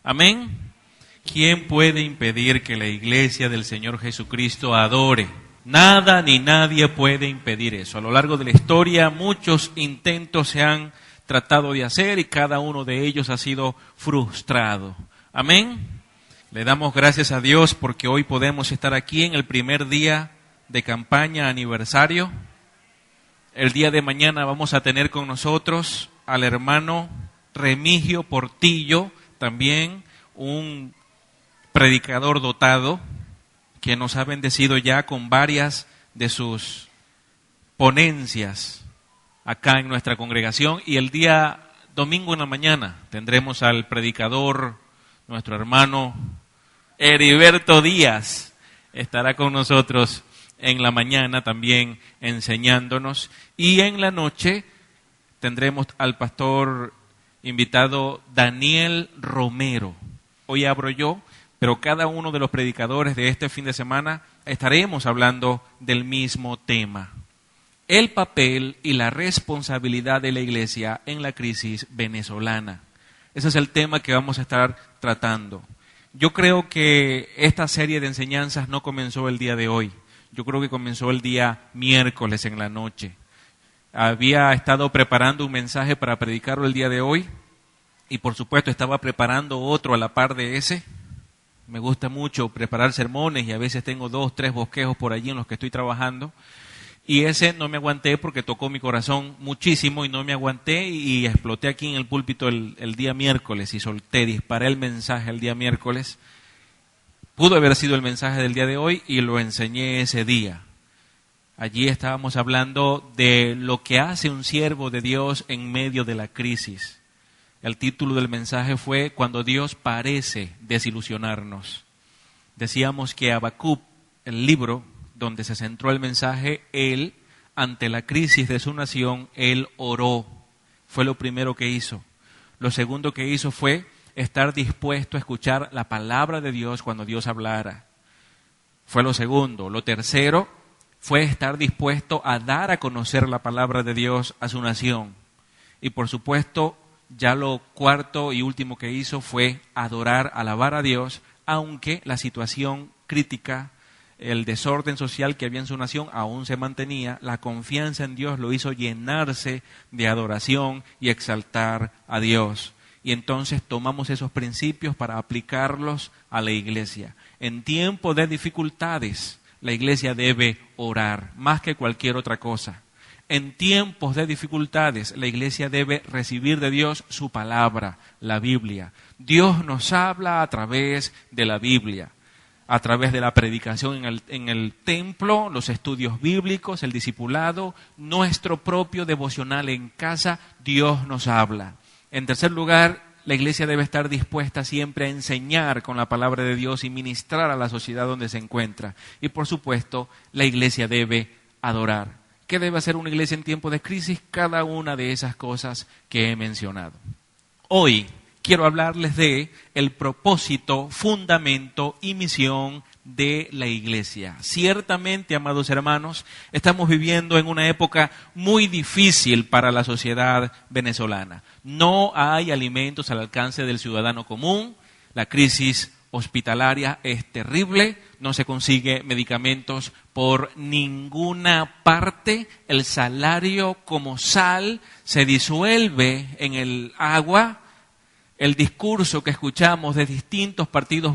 Amén. ¿Quién puede impedir que la iglesia del Señor Jesucristo adore? Nada ni nadie puede impedir eso. A lo largo de la historia muchos intentos se han tratado de hacer y cada uno de ellos ha sido frustrado. Amén. Le damos gracias a Dios porque hoy podemos estar aquí en el primer día de campaña aniversario. El día de mañana vamos a tener con nosotros al hermano Remigio Portillo, también un predicador dotado que nos ha bendecido ya con varias de sus ponencias acá en nuestra congregación. Y el día domingo en la mañana tendremos al predicador, nuestro hermano Heriberto Díaz, estará con nosotros en la mañana también enseñándonos. Y en la noche tendremos al pastor invitado Daniel Romero. Hoy abro yo, pero cada uno de los predicadores de este fin de semana estaremos hablando del mismo tema: el papel y la responsabilidad de la iglesia en la crisis venezolana. Ese es el tema que vamos a estar tratando. Yo creo que esta serie de enseñanzas no comenzó el día de hoy. Yo creo que comenzó el día miércoles en la noche. Había estado preparando un mensaje para predicarlo el día de hoy y por supuesto estaba preparando otro a la par de ese. Me gusta mucho preparar sermones y a veces tengo 2, 3 bosquejos por allí en los que estoy trabajando. Y ese no me aguanté porque tocó mi corazón muchísimo y no me aguanté y exploté aquí en el púlpito el día miércoles y disparé el mensaje el día miércoles. Pudo haber sido el mensaje del día de hoy y lo enseñé ese día. Allí estábamos hablando de lo que hace un siervo de Dios en medio de la crisis. El título del mensaje fue Cuando Dios parece desilusionarnos. Decíamos que Habacuc, el libro donde se centró el mensaje, él, ante la crisis de su nación, él oró. Fue lo primero que hizo. Lo segundo que hizo fue estar dispuesto a escuchar la palabra de Dios cuando Dios hablara. Fue lo segundo. Lo tercero fue estar dispuesto a dar a conocer la palabra de Dios a su nación. Y por supuesto, ya lo cuarto y último que hizo fue adorar, alabar a Dios, aunque la situación crítica, el desorden social que había en su nación aún se mantenía. La confianza en Dios lo hizo llenarse de adoración y exaltar a Dios. Y entonces tomamos esos principios para aplicarlos a la iglesia. En tiempo de dificultades, la iglesia debe orar más que cualquier otra cosa. En tiempos de dificultades, la iglesia debe recibir de Dios su palabra, la Biblia. Dios nos habla a través de la Biblia, a través de la predicación en el templo, los estudios bíblicos, el discipulado, nuestro propio devocional en casa. Dios nos habla. En tercer lugar, la iglesia debe estar dispuesta siempre a enseñar con la palabra de Dios y ministrar a la sociedad donde se encuentra. Y por supuesto, la iglesia debe adorar. ¿Qué debe hacer una iglesia en tiempo de crisis? Cada una de esas cosas que he mencionado. Hoy quiero hablarles de el propósito, fundamento y misión de la iglesia. Ciertamente, amados hermanos, estamos viviendo en una época muy difícil para la sociedad venezolana. No hay alimentos al alcance del ciudadano común. La crisis hospitalaria es terrible. No se consigue medicamentos por ninguna parte. El salario como sal se disuelve en el agua. El discurso que escuchamos de distintos partidos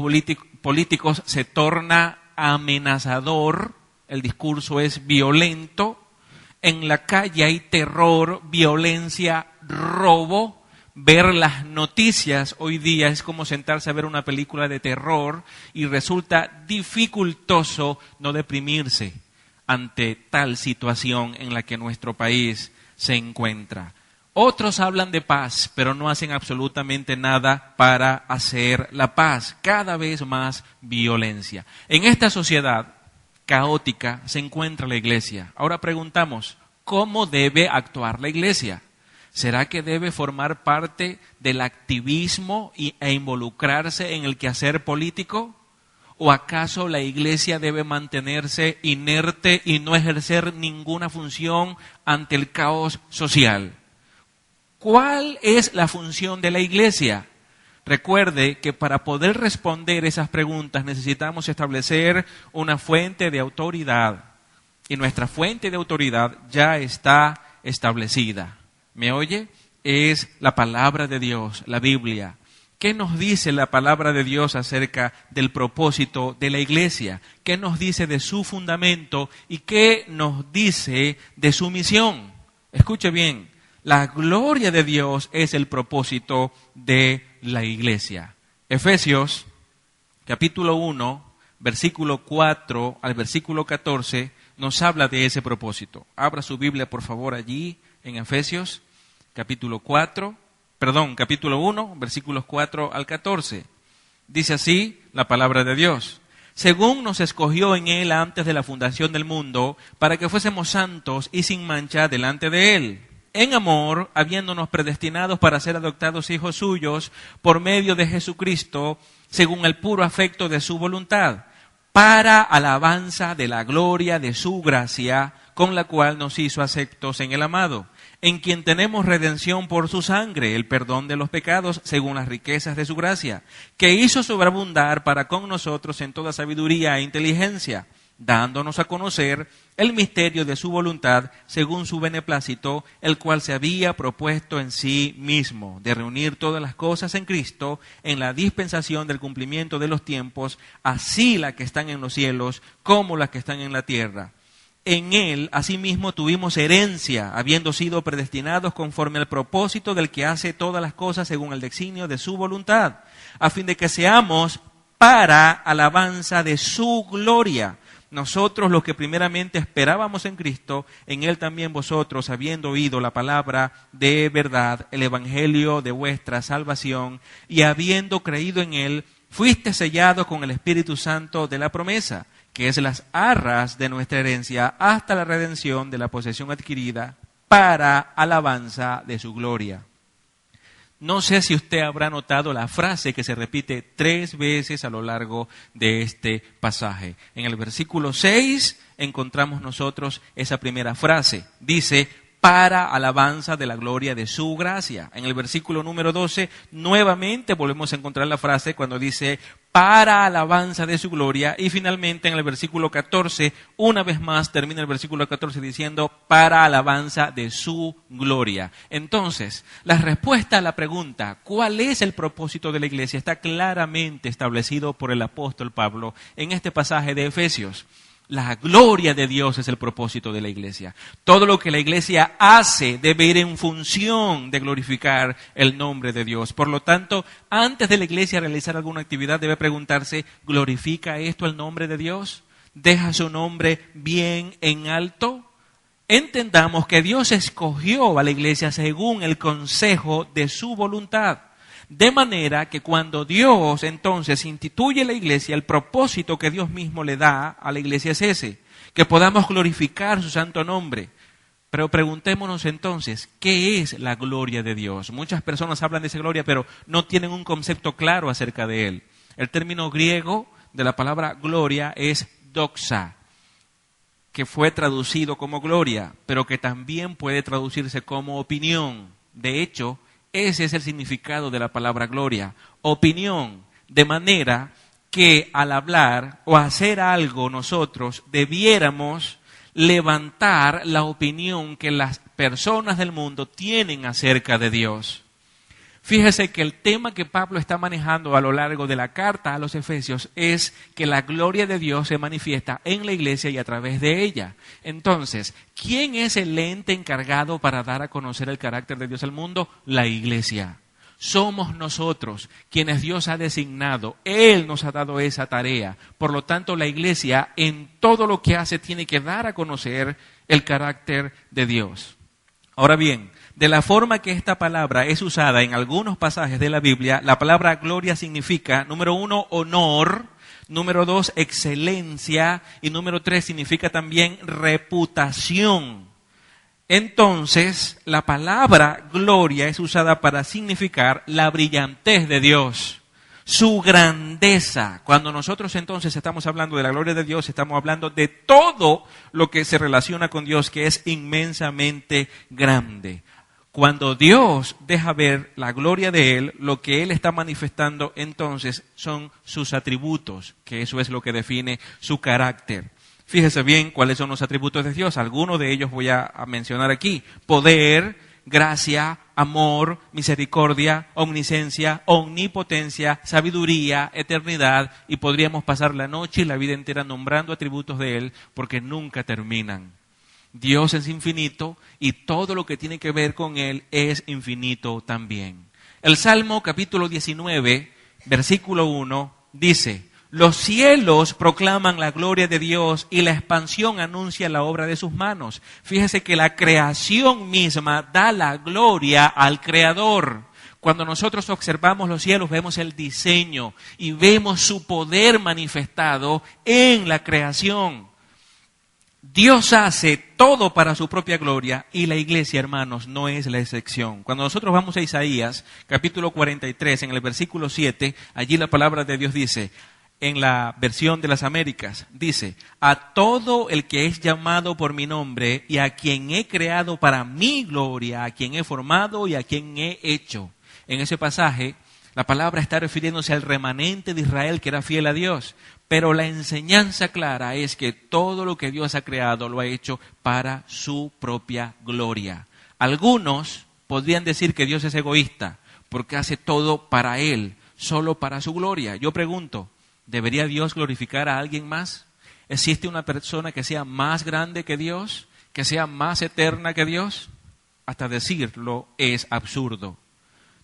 políticos se torna amenazador. El discurso es violento. En la calle hay terror, violencia, robo. Ver las noticias hoy día es como sentarse a ver una película de terror y resulta dificultoso no deprimirse ante tal situación en la que nuestro país se encuentra. Otros hablan de paz, pero no hacen absolutamente nada para hacer la paz. Cada vez más violencia. En esta sociedad caótica se encuentra la iglesia. Ahora preguntamos, ¿cómo debe actuar la iglesia? ¿Será que debe formar parte del activismo e involucrarse en el quehacer político? ¿O acaso la iglesia debe mantenerse inerte y no ejercer ninguna función ante el caos social? ¿Cuál es la función de la iglesia? Recuerde que para poder responder esas preguntas necesitamos establecer una fuente de autoridad. Y nuestra fuente de autoridad ya está establecida. ¿Me oye? Es la palabra de Dios, la Biblia. ¿Qué nos dice la palabra de Dios acerca del propósito de la iglesia? ¿Qué nos dice de su fundamento y qué nos dice de su misión? Escuche bien, la gloria de Dios es el propósito de la iglesia. Efesios, capítulo 1, versículo 4 al versículo 14, nos habla de ese propósito. Abra su Biblia, por favor, allí en Efesios, capítulo 1, versículos 4 al 14. Dice así la palabra de Dios. Según nos escogió en Él antes de la fundación del mundo, para que fuésemos santos y sin mancha delante de Él. En amor, habiéndonos predestinados para ser adoptados hijos suyos por medio de Jesucristo, según el puro afecto de su voluntad, para alabanza de la gloria de su gracia, con la cual nos hizo aceptos en el amado, en quien tenemos redención por su sangre, el perdón de los pecados, según las riquezas de su gracia, que hizo sobreabundar para con nosotros en toda sabiduría e inteligencia, dándonos a conocer el misterio de su voluntad, según su beneplácito, el cual se había propuesto en sí mismo, de reunir todas las cosas en Cristo, en la dispensación del cumplimiento de los tiempos, así las que están en los cielos como las que están en la tierra. En Él, asimismo, tuvimos herencia, habiendo sido predestinados conforme al propósito del que hace todas las cosas según el designio de su voluntad, a fin de que seamos para alabanza de su gloria. Nosotros los que primeramente esperábamos en Cristo, en Él también vosotros, habiendo oído la palabra de verdad, el evangelio de vuestra salvación, y habiendo creído en Él, fuiste sellados con el Espíritu Santo de la promesa, que es las arras de nuestra herencia, hasta la redención de la posesión adquirida, para alabanza de su gloria. No sé si usted habrá notado la frase que se repite 3 veces a lo largo de este pasaje. En el versículo 6 encontramos nosotros esa primera frase. Dice, para alabanza de la gloria de su gracia. En el versículo número 12, nuevamente volvemos a encontrar la frase cuando dice, para alabanza de su gloria. Y finalmente en el versículo 14, una vez más termina el versículo 14 diciendo, para alabanza de su gloria. Entonces, la respuesta a la pregunta, ¿cuál es el propósito de la iglesia? Está claramente establecido por el apóstol Pablo en este pasaje de Efesios. La gloria de Dios es el propósito de la iglesia. Todo lo que la iglesia hace debe ir en función de glorificar el nombre de Dios. Por lo tanto, antes de la iglesia realizar alguna actividad, debe preguntarse, ¿glorifica esto el nombre de Dios? ¿Deja su nombre bien en alto? Entendamos que Dios escogió a la iglesia según el consejo de su voluntad. De manera que cuando Dios entonces instituye la iglesia, el propósito que Dios mismo le da a la iglesia es ese, que podamos glorificar su santo nombre. Pero preguntémonos entonces, ¿qué es la gloria de Dios? Muchas personas hablan de esa gloria, pero no tienen un concepto claro acerca de él. El término griego de la palabra gloria es doxa, que fue traducido como gloria, pero que también puede traducirse como opinión. De hecho, ese es el significado de la palabra gloria, opinión, de manera que al hablar o hacer algo nosotros debiéramos levantar la opinión que las personas del mundo tienen acerca de Dios. Fíjese que el tema que Pablo está manejando a lo largo de la carta a los Efesios es que la gloria de Dios se manifiesta en la iglesia y a través de ella. Entonces, ¿quién es el ente encargado para dar a conocer el carácter de Dios al mundo? La iglesia. Somos nosotros quienes Dios ha designado. Él nos ha dado esa tarea. Por lo tanto, la iglesia en todo lo que hace tiene que dar a conocer el carácter de Dios. Ahora bien, de la forma que esta palabra es usada en algunos pasajes de la Biblia, la palabra gloria significa, número 1, honor, número 2, excelencia, y número 3, significa también reputación. Entonces, la palabra gloria es usada para significar la brillantez de Dios, su grandeza. Cuando nosotros entonces estamos hablando de la gloria de Dios, estamos hablando de todo lo que se relaciona con Dios, que es inmensamente grande. Cuando Dios deja ver la gloria de Él, lo que Él está manifestando entonces son sus atributos, que eso es lo que define su carácter. Fíjese bien cuáles son los atributos de Dios. Algunos de ellos voy a mencionar aquí. Poder, gracia, amor, misericordia, omnisciencia, omnipotencia, sabiduría, eternidad. Y podríamos pasar la noche y la vida entera nombrando atributos de Él porque nunca terminan. Dios es infinito y todo lo que tiene que ver con Él es infinito también. El Salmo capítulo 19, versículo 1 dice: los cielos proclaman la gloria de Dios y la expansión anuncia la obra de sus manos. Fíjese que la creación misma da la gloria al Creador. Cuando nosotros observamos los cielos, vemos el diseño y vemos su poder manifestado en la creación. Dios hace todo para su propia gloria y la iglesia, hermanos, no es la excepción. Cuando nosotros vamos a Isaías, capítulo 43, en el versículo 7, allí la palabra de Dios dice, en la versión de las Américas, dice: a todo el que es llamado por mi nombre y a quien he creado para mi gloria, a quien he formado y a quien he hecho. En ese pasaje, la palabra está refiriéndose al remanente de Israel que era fiel a Dios. Pero la enseñanza clara es que todo lo que Dios ha creado lo ha hecho para su propia gloria. Algunos podrían decir que Dios es egoísta porque hace todo para Él, solo para su gloria. Yo pregunto, ¿debería Dios glorificar a alguien más? ¿Existe una persona que sea más grande que Dios? ¿Que sea más eterna que Dios? Hasta decirlo es absurdo.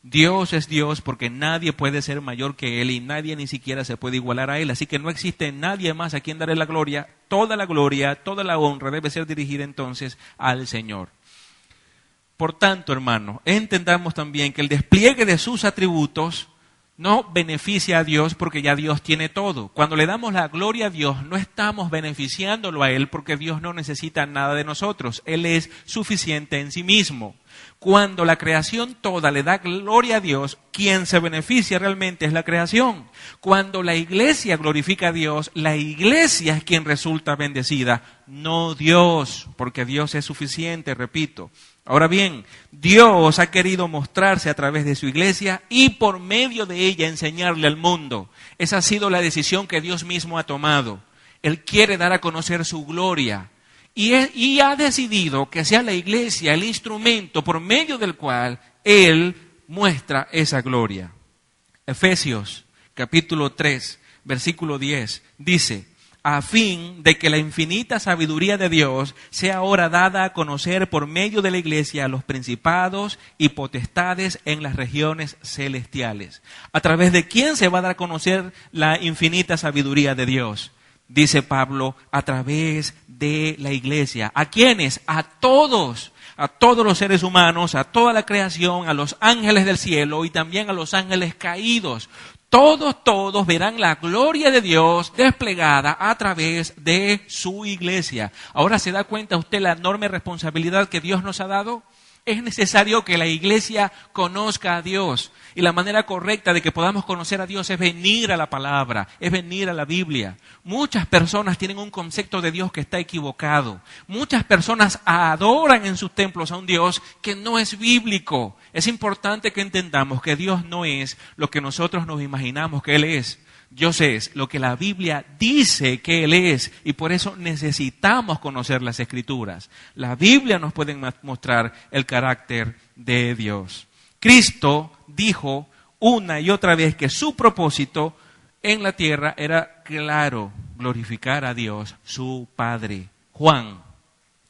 Dios es Dios porque nadie puede ser mayor que Él y nadie ni siquiera se puede igualar a Él. Así que no existe nadie más a quien darle la gloria, toda la honra debe ser dirigida entonces al Señor. Por tanto, hermano, entendamos también que el despliegue de sus atributos no beneficia a Dios porque ya Dios tiene todo. Cuando le damos la gloria a Dios, no estamos beneficiándolo a Él porque Dios no necesita nada de nosotros. Él es suficiente en sí mismo. Cuando la creación toda le da gloria a Dios, quien se beneficia realmente es la creación. Cuando la iglesia glorifica a Dios, la iglesia es quien resulta bendecida, no Dios, porque Dios es suficiente, repito. Ahora bien, Dios ha querido mostrarse a través de su iglesia y por medio de ella enseñarle al mundo. Esa ha sido la decisión que Dios mismo ha tomado. Él quiere dar a conocer su gloria. Y ha decidido que sea la iglesia el instrumento por medio del cual Él muestra esa gloria. Efesios capítulo 3, versículo 10 dice: a fin de que la infinita sabiduría de Dios sea ahora dada a conocer por medio de la iglesia a los principados y potestades en las regiones celestiales. ¿A través de quién se va a dar a conocer la infinita sabiduría de Dios? Dice Pablo, a través de la iglesia. ¿A quiénes? A todos los seres humanos, a toda la creación, a los ángeles del cielo y también a los ángeles caídos. Todos verán la gloria de Dios desplegada a través de su iglesia. Ahora, ¿se da cuenta usted la enorme responsabilidad que Dios nos ha dado? Es necesario que la iglesia conozca a Dios. Y la manera correcta de que podamos conocer a Dios es venir a la palabra, es venir a la Biblia. Muchas personas tienen un concepto de Dios que está equivocado. Muchas personas adoran en sus templos a un Dios que no es bíblico. Es importante que entendamos que Dios no es lo que nosotros nos imaginamos que Él es. Dios es lo que la Biblia dice que Él es y por eso necesitamos conocer las Escrituras. La Biblia nos puede mostrar el carácter de Dios. Cristo dijo una y otra vez que su propósito en la tierra era claro, glorificar a Dios, su Padre. Juan,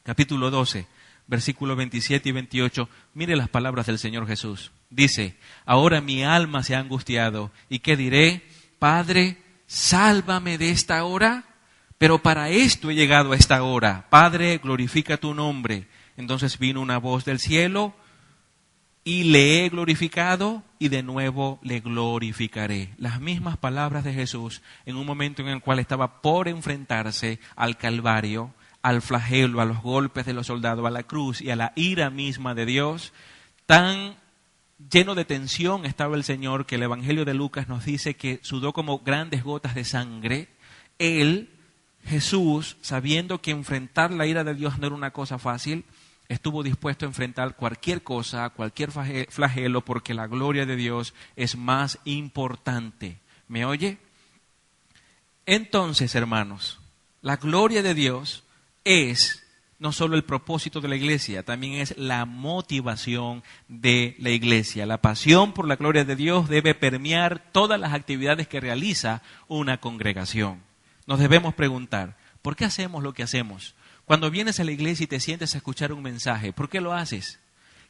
capítulo 12, versículos 27 y 28, mire las palabras del Señor Jesús. Dice: ahora mi alma se ha angustiado, ¿y qué diré? Padre, sálvame de esta hora, pero para esto he llegado a esta hora. Padre, glorifica tu nombre. Entonces vino una voz del cielo: y le he glorificado y de nuevo le glorificaré. Las mismas palabras de Jesús en un momento en el cual estaba por enfrentarse al Calvario, al flagelo, a los golpes de los soldados, a la cruz y a la ira misma de Dios. Tan lleno de tensión estaba el Señor que el Evangelio de Lucas nos dice que sudó como grandes gotas de sangre. Él, Jesús, sabiendo que enfrentar la ira de Dios no era una cosa fácil, estuvo dispuesto a enfrentar cualquier cosa, cualquier flagelo, porque la gloria de Dios es más importante. ¿Me oye? Entonces, hermanos, la gloria de Dios es no solo el propósito de la iglesia, también es la motivación de la iglesia. La pasión por la gloria de Dios debe permear todas las actividades que realiza una congregación. Nos debemos preguntar, ¿por qué hacemos lo que hacemos? Cuando vienes a la iglesia y te sientes a escuchar un mensaje, ¿por qué lo haces?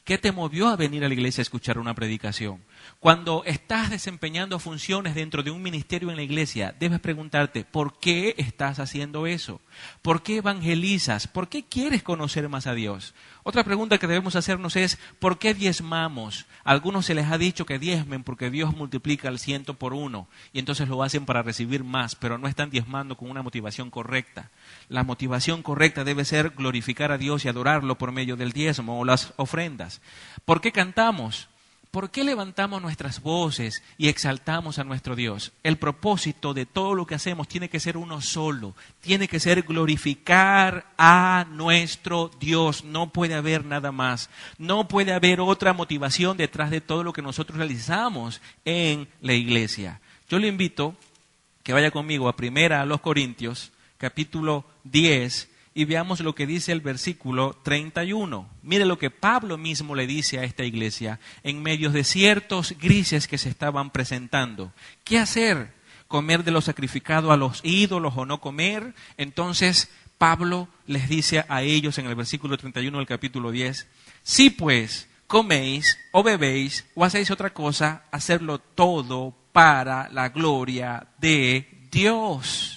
¿Qué te movió a venir a la iglesia a escuchar una predicación? Cuando estás desempeñando funciones dentro de un ministerio en la iglesia, debes preguntarte, ¿por qué estás haciendo eso? ¿Por qué evangelizas? ¿Por qué quieres conocer más a Dios? Otra pregunta que debemos hacernos es, ¿por qué diezmamos? A algunos se les ha dicho que diezmen porque Dios multiplica el 100 por 1 y entonces lo hacen para recibir más, pero no están diezmando con una motivación correcta. La motivación correcta debe ser glorificar a Dios y adorarlo por medio del diezmo o las ofrendas. ¿Por qué cantamos? ¿Por qué levantamos nuestras voces y exaltamos a nuestro Dios? El propósito de todo lo que hacemos tiene que ser uno solo. Tiene que ser glorificar a nuestro Dios. No puede haber nada más. No puede haber otra motivación detrás de todo lo que nosotros realizamos en la iglesia. Yo le invito que vaya conmigo a 1 Corintios, capítulo 10, y veamos lo que dice el versículo 31. Mire lo que Pablo mismo le dice a esta iglesia en medio de ciertos grises que se estaban presentando. ¿Qué hacer? ¿Comer de lo sacrificado a los ídolos o no comer? Entonces Pablo les dice a ellos en el versículo 31 del capítulo 10, si pues coméis o bebéis o hacéis otra cosa, hacerlo todo para la gloria de Dios.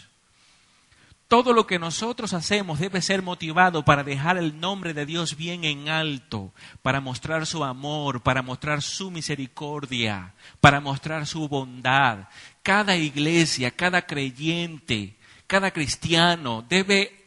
Todo lo que nosotros hacemos debe ser motivado para dejar el nombre de Dios bien en alto, para mostrar su amor, para mostrar su misericordia, para mostrar su bondad. Cada iglesia, cada creyente, cada cristiano debe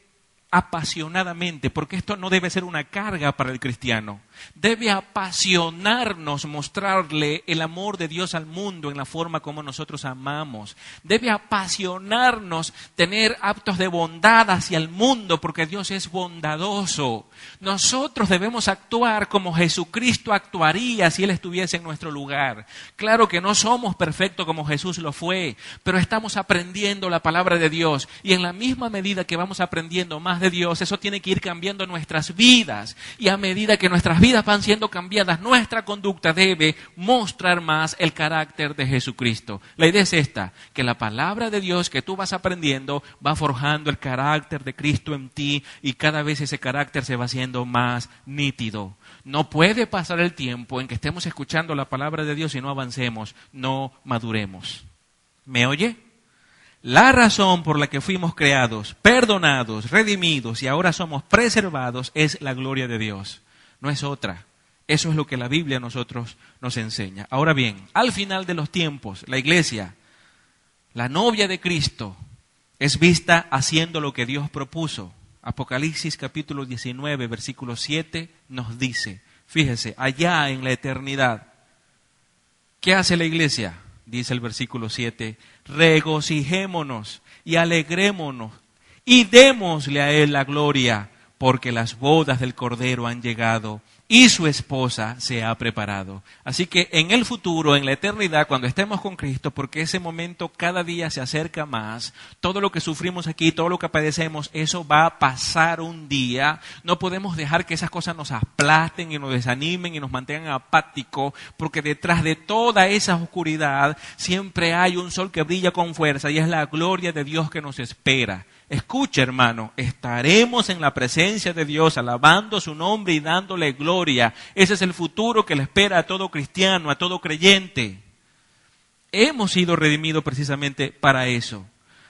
apasionadamente, porque esto no debe ser una carga para el cristiano, debe apasionarnos mostrarle el amor de Dios al mundo en la forma como nosotros amamos. Debe apasionarnos tener actos de bondad hacia el mundo porque Dios es bondadoso. Nosotros debemos actuar como Jesucristo actuaría si Él estuviese en nuestro lugar. Claro que no somos perfectos como Jesús lo fue, pero estamos aprendiendo la palabra de Dios y en la misma medida que vamos aprendiendo más de Dios, eso tiene que ir cambiando nuestras vidas y a medida que nuestras vidas van siendo cambiadas, nuestra conducta debe mostrar más el carácter de Jesucristo. La idea es esta, que la palabra de Dios que tú vas aprendiendo va forjando el carácter de Cristo en ti y cada vez ese carácter se va haciendo más nítido. No puede pasar el tiempo en que estemos escuchando la palabra de Dios y no avancemos, no maduremos. ¿Me oye? La razón por la que fuimos creados, perdonados, redimidos y ahora somos preservados es la gloria de Dios. No es otra. Eso es lo que la Biblia a nosotros nos enseña. Ahora bien, al final de los tiempos, la iglesia, la novia de Cristo, es vista haciendo lo que Dios propuso. Apocalipsis capítulo 19, versículo 7 nos dice, fíjese, allá en la eternidad, ¿qué hace la iglesia? Dice el versículo 7, regocijémonos y alegrémonos y démosle a Él la gloria, porque las bodas del Cordero han llegado y su esposa se ha preparado. Así que en el futuro, en la eternidad, cuando estemos con Cristo, porque ese momento cada día se acerca más, todo lo que sufrimos aquí, todo lo que padecemos, eso va a pasar un día. No podemos dejar que esas cosas nos aplasten y nos desanimen y nos mantengan apáticos, porque detrás de toda esa oscuridad siempre hay un sol que brilla con fuerza y es la gloria de Dios que nos espera. Escucha, hermano, estaremos en la presencia de Dios alabando su nombre y dándole gloria. Ese es el futuro que le espera a todo cristiano, a todo creyente. Hemos sido redimidos precisamente para eso.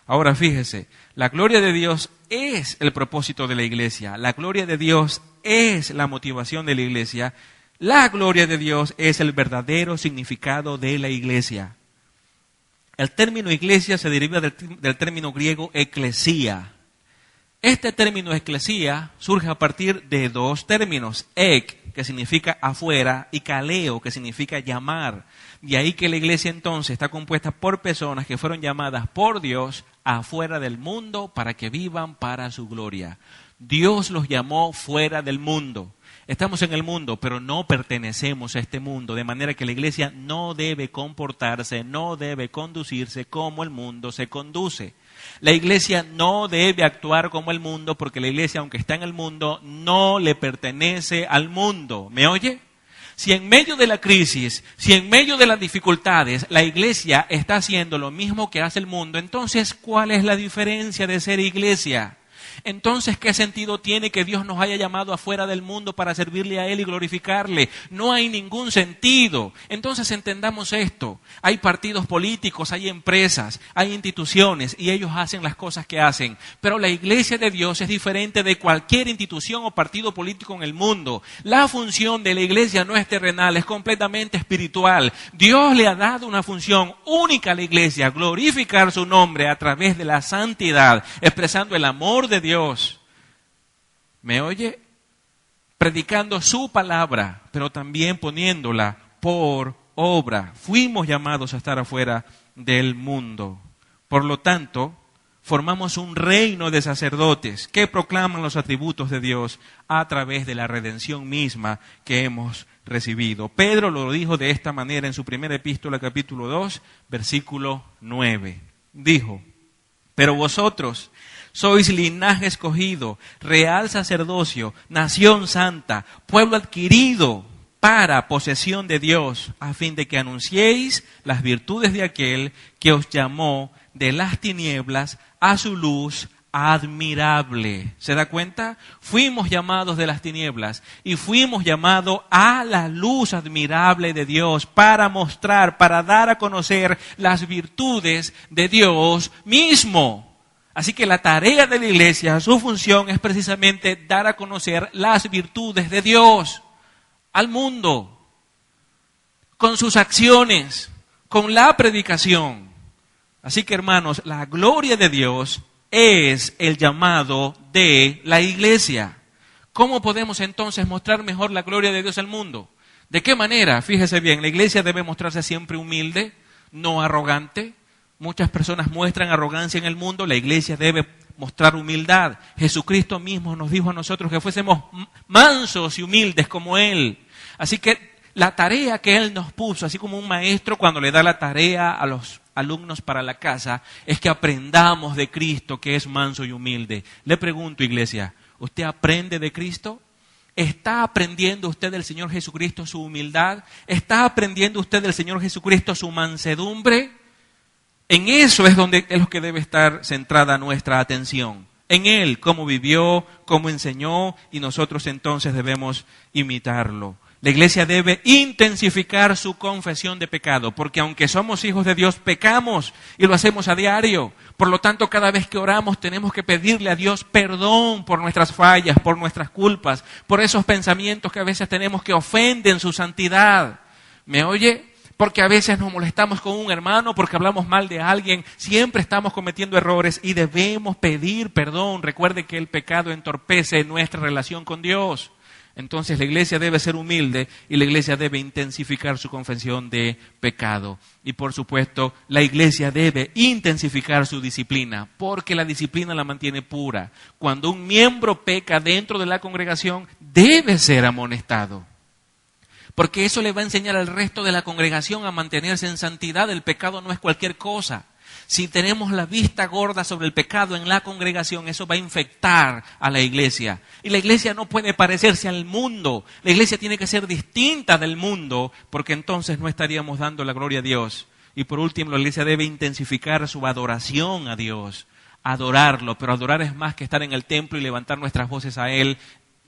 Ahora fíjese, la gloria de Dios es el propósito de la iglesia. La gloria de Dios es la motivación de la iglesia. La gloria de Dios es el verdadero significado de la iglesia. El término iglesia se deriva del término griego eclesía. Este término eclesía surge a partir de dos términos, ek, que significa afuera, y kaleo, que significa llamar. De ahí que la iglesia entonces está compuesta por personas que fueron llamadas por Dios afuera del mundo para que vivan para su gloria. Dios los llamó fuera del mundo. Estamos en el mundo, pero no pertenecemos a este mundo, de manera que la iglesia no debe comportarse, no debe conducirse como el mundo se conduce. La iglesia no debe actuar como el mundo, porque la iglesia, aunque está en el mundo, no le pertenece al mundo. ¿Me oye? Si en medio de la crisis, si en medio de las dificultades, la iglesia está haciendo lo mismo que hace el mundo, entonces, ¿cuál es la diferencia de ser iglesia? Entonces, ¿qué sentido tiene que Dios nos haya llamado afuera del mundo para servirle a Él y glorificarle? No hay ningún sentido. Entonces entendamos esto. Hay partidos políticos, hay empresas, hay instituciones y ellos hacen las cosas que hacen. Pero la iglesia de Dios es diferente de cualquier institución o partido político en el mundo. La función de la iglesia no es terrenal, es completamente espiritual. Dios le ha dado una función única a la iglesia, glorificar su nombre a través de la santidad, expresando el amor de Dios. ¿Me oye? Predicando su palabra, pero también poniéndola por obra. Fuimos llamados a estar afuera del mundo. Por lo tanto, formamos un reino de sacerdotes que proclaman los atributos de Dios a través de la redención misma que hemos recibido. Pedro lo dijo de esta manera en su primera epístola, capítulo 2, versículo 9. Dijo: pero vosotros sois linaje escogido, real sacerdocio, nación santa, pueblo adquirido para posesión de Dios, a fin de que anunciéis las virtudes de aquel que os llamó de las tinieblas a su luz admirable. ¿Se da cuenta? Fuimos llamados de las tinieblas y fuimos llamados a la luz admirable de Dios para mostrar, para dar a conocer las virtudes de Dios mismo. Así que la tarea de la iglesia, su función es precisamente dar a conocer las virtudes de Dios al mundo, con sus acciones, con la predicación. Así que, hermanos, la gloria de Dios es el llamado de la iglesia. ¿Cómo podemos entonces mostrar mejor la gloria de Dios al mundo? ¿De qué manera? Fíjese bien, la iglesia debe mostrarse siempre humilde, no arrogante. Muchas personas muestran arrogancia en el mundo, la iglesia debe mostrar humildad. Jesucristo mismo nos dijo a nosotros que fuésemos mansos y humildes como Él. Así que la tarea que Él nos puso, así como un maestro cuando le da la tarea a los alumnos para la casa, es que aprendamos de Cristo, que es manso y humilde. Le pregunto, iglesia, ¿usted aprende de Cristo? ¿Está aprendiendo usted del Señor Jesucristo su humildad? ¿Está aprendiendo usted del Señor Jesucristo su mansedumbre? En eso es donde es lo que debe estar centrada nuestra atención. En Él, cómo vivió, cómo enseñó, y nosotros entonces debemos imitarlo. La iglesia debe intensificar su confesión de pecado, porque aunque somos hijos de Dios, pecamos y lo hacemos a diario. Por lo tanto, cada vez que oramos tenemos que pedirle a Dios perdón por nuestras fallas, por nuestras culpas, por esos pensamientos que a veces tenemos que ofenden su santidad. ¿Me oye? Porque a veces nos molestamos con un hermano, porque hablamos mal de alguien. Siempre estamos cometiendo errores y debemos pedir perdón. Recuerde que el pecado entorpece nuestra relación con Dios. Entonces la iglesia debe ser humilde y la iglesia debe intensificar su confesión de pecado. Y por supuesto, la iglesia debe intensificar su disciplina, porque la disciplina la mantiene pura. Cuando un miembro peca dentro de la congregación, debe ser amonestado. Porque eso le va a enseñar al resto de la congregación a mantenerse en santidad. El pecado no es cualquier cosa. Si tenemos la vista gorda sobre el pecado en la congregación, eso va a infectar a la iglesia. Y la iglesia no puede parecerse al mundo. La iglesia tiene que ser distinta del mundo, porque entonces no estaríamos dando la gloria a Dios. Y por último, la iglesia debe intensificar su adoración a Dios. Adorarlo, pero adorar es más que estar en el templo y levantar nuestras voces a Él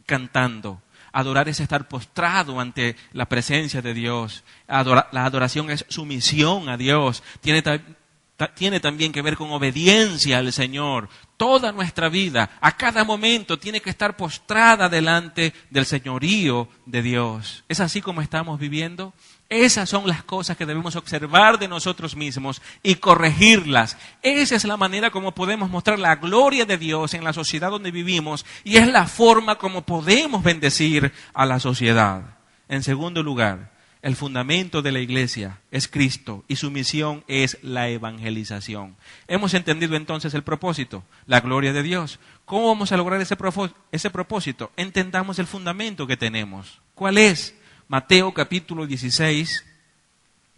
cantando. Adorar es estar postrado ante la presencia de Dios. La adoración es sumisión a Dios. Tiene también que ver con obediencia al Señor. Toda nuestra vida, a cada momento, tiene que estar postrada delante del señorío de Dios. ¿Es así como estamos viviendo? Esas son las cosas que debemos observar de nosotros mismos y corregirlas. Esa es la manera como podemos mostrar la gloria de Dios en la sociedad donde vivimos y es la forma como podemos bendecir a la sociedad. En segundo lugar, El fundamento de la iglesia es Cristo y su misión es la evangelización. Hemos entendido entonces el propósito, la gloria de Dios. ¿Cómo vamos a lograr ese propósito? Entendamos el fundamento que tenemos. ¿Cuál es? Mateo capítulo 16.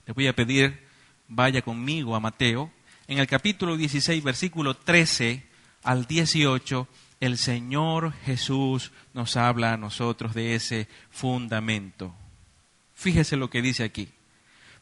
Les voy a pedir, vaya conmigo a Mateo. En el capítulo 16, versículo 13 al 18, el Señor Jesús nos habla a nosotros de ese fundamento. Fíjese lo que dice aquí.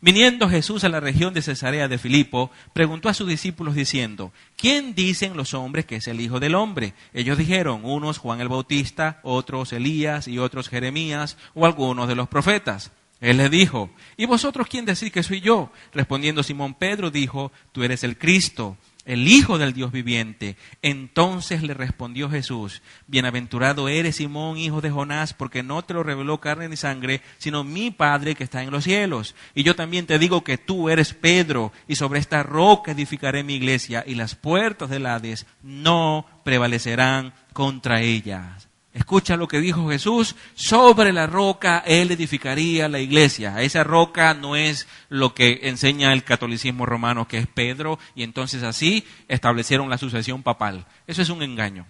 Viniendo Jesús a la región de Cesarea de Filipo, preguntó a sus discípulos diciendo, ¿quién dicen los hombres que es el Hijo del Hombre? Ellos dijeron, unos Juan el Bautista, otros Elías y otros Jeremías o algunos de los profetas. Él les dijo, ¿y vosotros quién decís que soy yo? Respondiendo Simón Pedro dijo, tú eres el Cristo, el Hijo del Dios viviente. Entonces le respondió Jesús, bienaventurado eres Simón, hijo de Jonás, porque no te lo reveló carne ni sangre, sino mi Padre que está en los cielos. Y yo también te digo que tú eres Pedro, y sobre esta roca edificaré mi iglesia, y las puertas del Hades no prevalecerán contra ellas. Escucha lo que dijo Jesús, sobre la roca Él edificaría la iglesia. Esa roca no es lo que enseña el catolicismo romano, que es Pedro, y entonces así establecieron la sucesión papal. Eso es un engaño.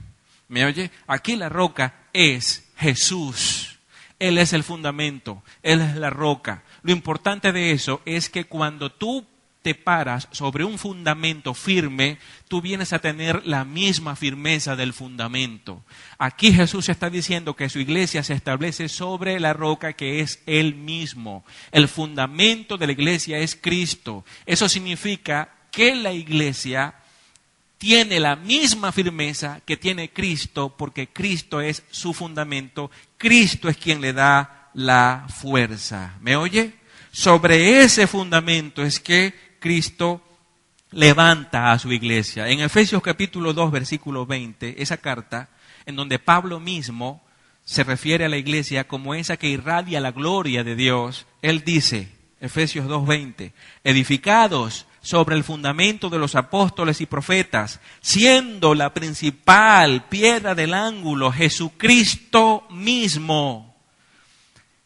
¿Me oye? Aquí la roca es Jesús. Él es el fundamento, Él es la roca. Lo importante de eso es que cuando tú te paras sobre un fundamento firme, tú vienes a tener la misma firmeza del fundamento. Aquí Jesús está diciendo que su iglesia se establece sobre la roca que es Él mismo. El fundamento de la iglesia es Cristo. Eso significa que la iglesia tiene la misma firmeza que tiene Cristo, porque Cristo es su fundamento. Cristo es quien le da la fuerza. ¿Me oye? Sobre ese fundamento es que Cristo levanta a su iglesia. En Efesios capítulo 2, versículo 20, esa carta en donde Pablo mismo se refiere a la iglesia como esa que irradia la gloria de Dios, él dice, Efesios 2, 20, edificados sobre el fundamento de los apóstoles y profetas, siendo la principal piedra del ángulo Jesucristo mismo.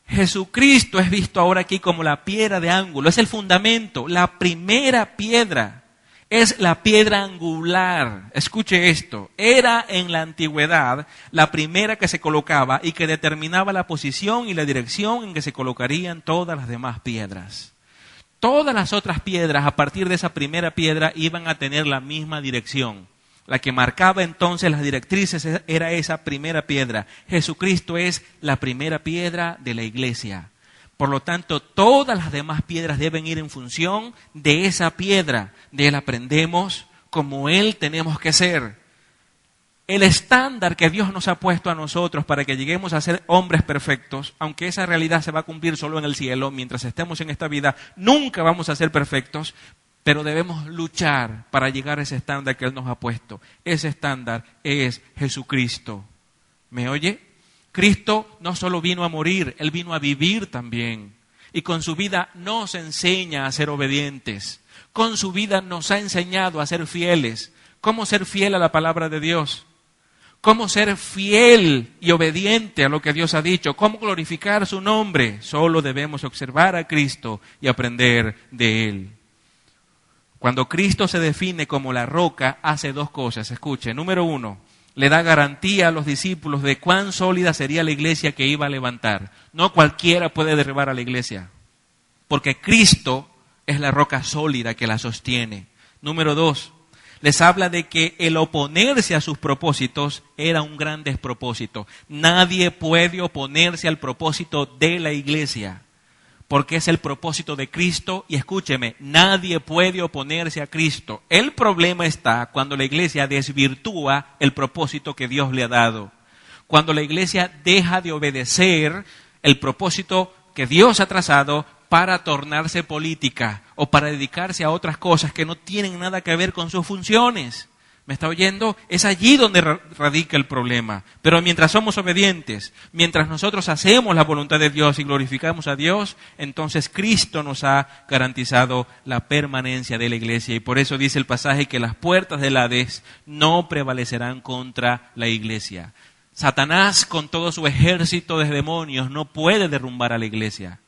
Jesucristo es visto ahora aquí como la piedra de ángulo, es el fundamento, la primera piedra, es la piedra angular. Escuche esto, era en la antigüedad la primera que se colocaba y que determinaba la posición y la dirección en que se colocarían todas las demás piedras. Todas las otras piedras a partir de esa primera piedra iban a tener la misma dirección. La que marcaba entonces las directrices era esa primera piedra. Jesucristo es la primera piedra de la iglesia. Por lo tanto, todas las demás piedras deben ir en función de esa piedra. De Él aprendemos como Él tenemos que ser. El estándar que Dios nos ha puesto a nosotros para que lleguemos a ser hombres perfectos, aunque esa realidad se va a cumplir solo en el cielo, mientras estemos en esta vida, nunca vamos a ser perfectos, pero debemos luchar para llegar a ese estándar que Él nos ha puesto. Ese estándar es Jesucristo. ¿Me oye? Cristo no solo vino a morir, Él vino a vivir también. Y con su vida nos enseña a ser obedientes. Con su vida nos ha enseñado a ser fieles. ¿Cómo ser fiel a la palabra de Dios? ¿Cómo ser fiel y obediente a lo que Dios ha dicho? ¿Cómo glorificar su nombre? Solo debemos observar a Cristo y aprender de Él. Cuando Cristo se define como la roca, hace dos cosas. Escuche, número uno, le da garantía a los discípulos de cuán sólida sería la iglesia que iba a levantar. No cualquiera puede derribar a la iglesia, porque Cristo es la roca sólida que la sostiene. Número dos, les habla de que el oponerse a sus propósitos era un gran despropósito. Nadie puede oponerse al propósito de la iglesia, porque es el propósito de Cristo, y escúcheme, nadie puede oponerse a Cristo. El problema está cuando la iglesia desvirtúa el propósito que Dios le ha dado. Cuando la iglesia deja de obedecer el propósito que Dios ha trazado para tornarse política o para dedicarse a otras cosas que no tienen nada que ver con sus funciones. ¿Me está oyendo? Es allí donde radica el problema. Pero mientras somos obedientes, mientras nosotros hacemos la voluntad de Dios y glorificamos a Dios, entonces Cristo nos ha garantizado la permanencia de la iglesia. Y por eso dice el pasaje que las puertas del Hades no prevalecerán contra la iglesia. Satanás, con todo su ejército de demonios, no puede derrumbar a la iglesia.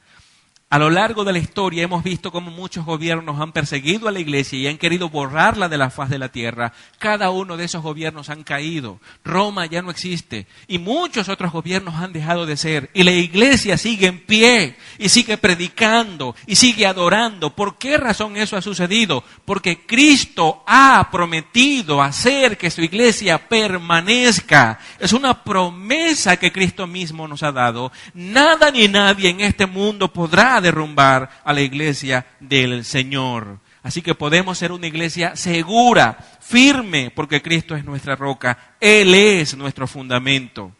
A lo largo de la historia hemos visto cómo muchos gobiernos han perseguido a la iglesia y han querido borrarla de la faz de la tierra. Cada uno de esos gobiernos han caído. Roma ya no existe y muchos otros gobiernos han dejado de ser. Y la iglesia sigue en pie y sigue predicando y sigue adorando. ¿Por qué razón eso ha sucedido? Porque Cristo ha prometido hacer que su iglesia permanezca. Es una promesa que Cristo mismo nos ha dado. Nada ni nadie en este mundo podrá derrumbar a la iglesia del Señor. Así que podemos ser una iglesia segura, firme, porque Cristo es nuestra roca. Él es nuestro fundamento.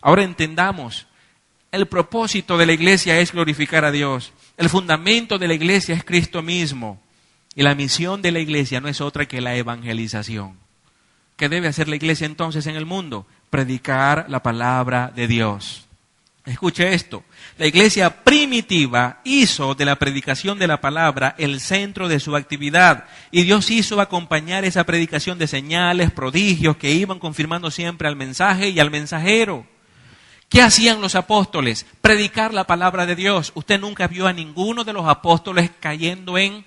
Ahora entendamos, el propósito de la iglesia es glorificar a Dios. El fundamento de la iglesia es Cristo mismo. Y la misión de la iglesia no es otra que la evangelización. ¿Qué debe hacer la iglesia entonces en el mundo? Predicar la palabra de Dios. Escuche esto, la iglesia primitiva hizo de la predicación de la palabra el centro de su actividad y Dios hizo acompañar esa predicación de señales, prodigios que iban confirmando siempre al mensaje y al mensajero. ¿Qué hacían los apóstoles? Predicar la palabra de Dios. Usted nunca vio a ninguno de los apóstoles cayendo en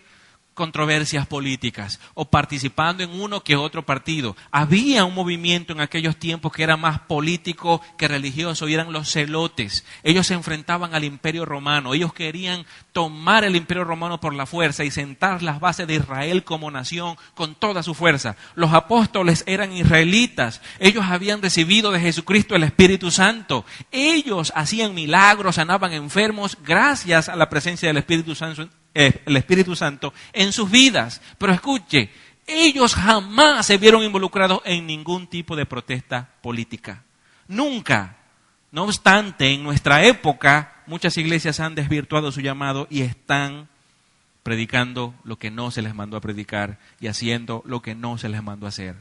controversias políticas o participando en uno que otro partido. Había un movimiento en aquellos tiempos que era más político que religioso y eran los celotes. Ellos se enfrentaban al Imperio Romano. Ellos querían tomar el Imperio Romano por la fuerza y sentar las bases de Israel como nación con toda su fuerza. Los apóstoles eran israelitas. Ellos habían recibido de Jesucristo el Espíritu Santo. Ellos hacían milagros, sanaban enfermos gracias a la presencia del Espíritu Santo en sus vidas. Pero escuche, ellos jamás se vieron involucrados en ningún tipo de protesta política. Nunca. No obstante, en nuestra época, muchas iglesias han desvirtuado su llamado y están predicando lo que no se les mandó a predicar y haciendo lo que no se les mandó a hacer.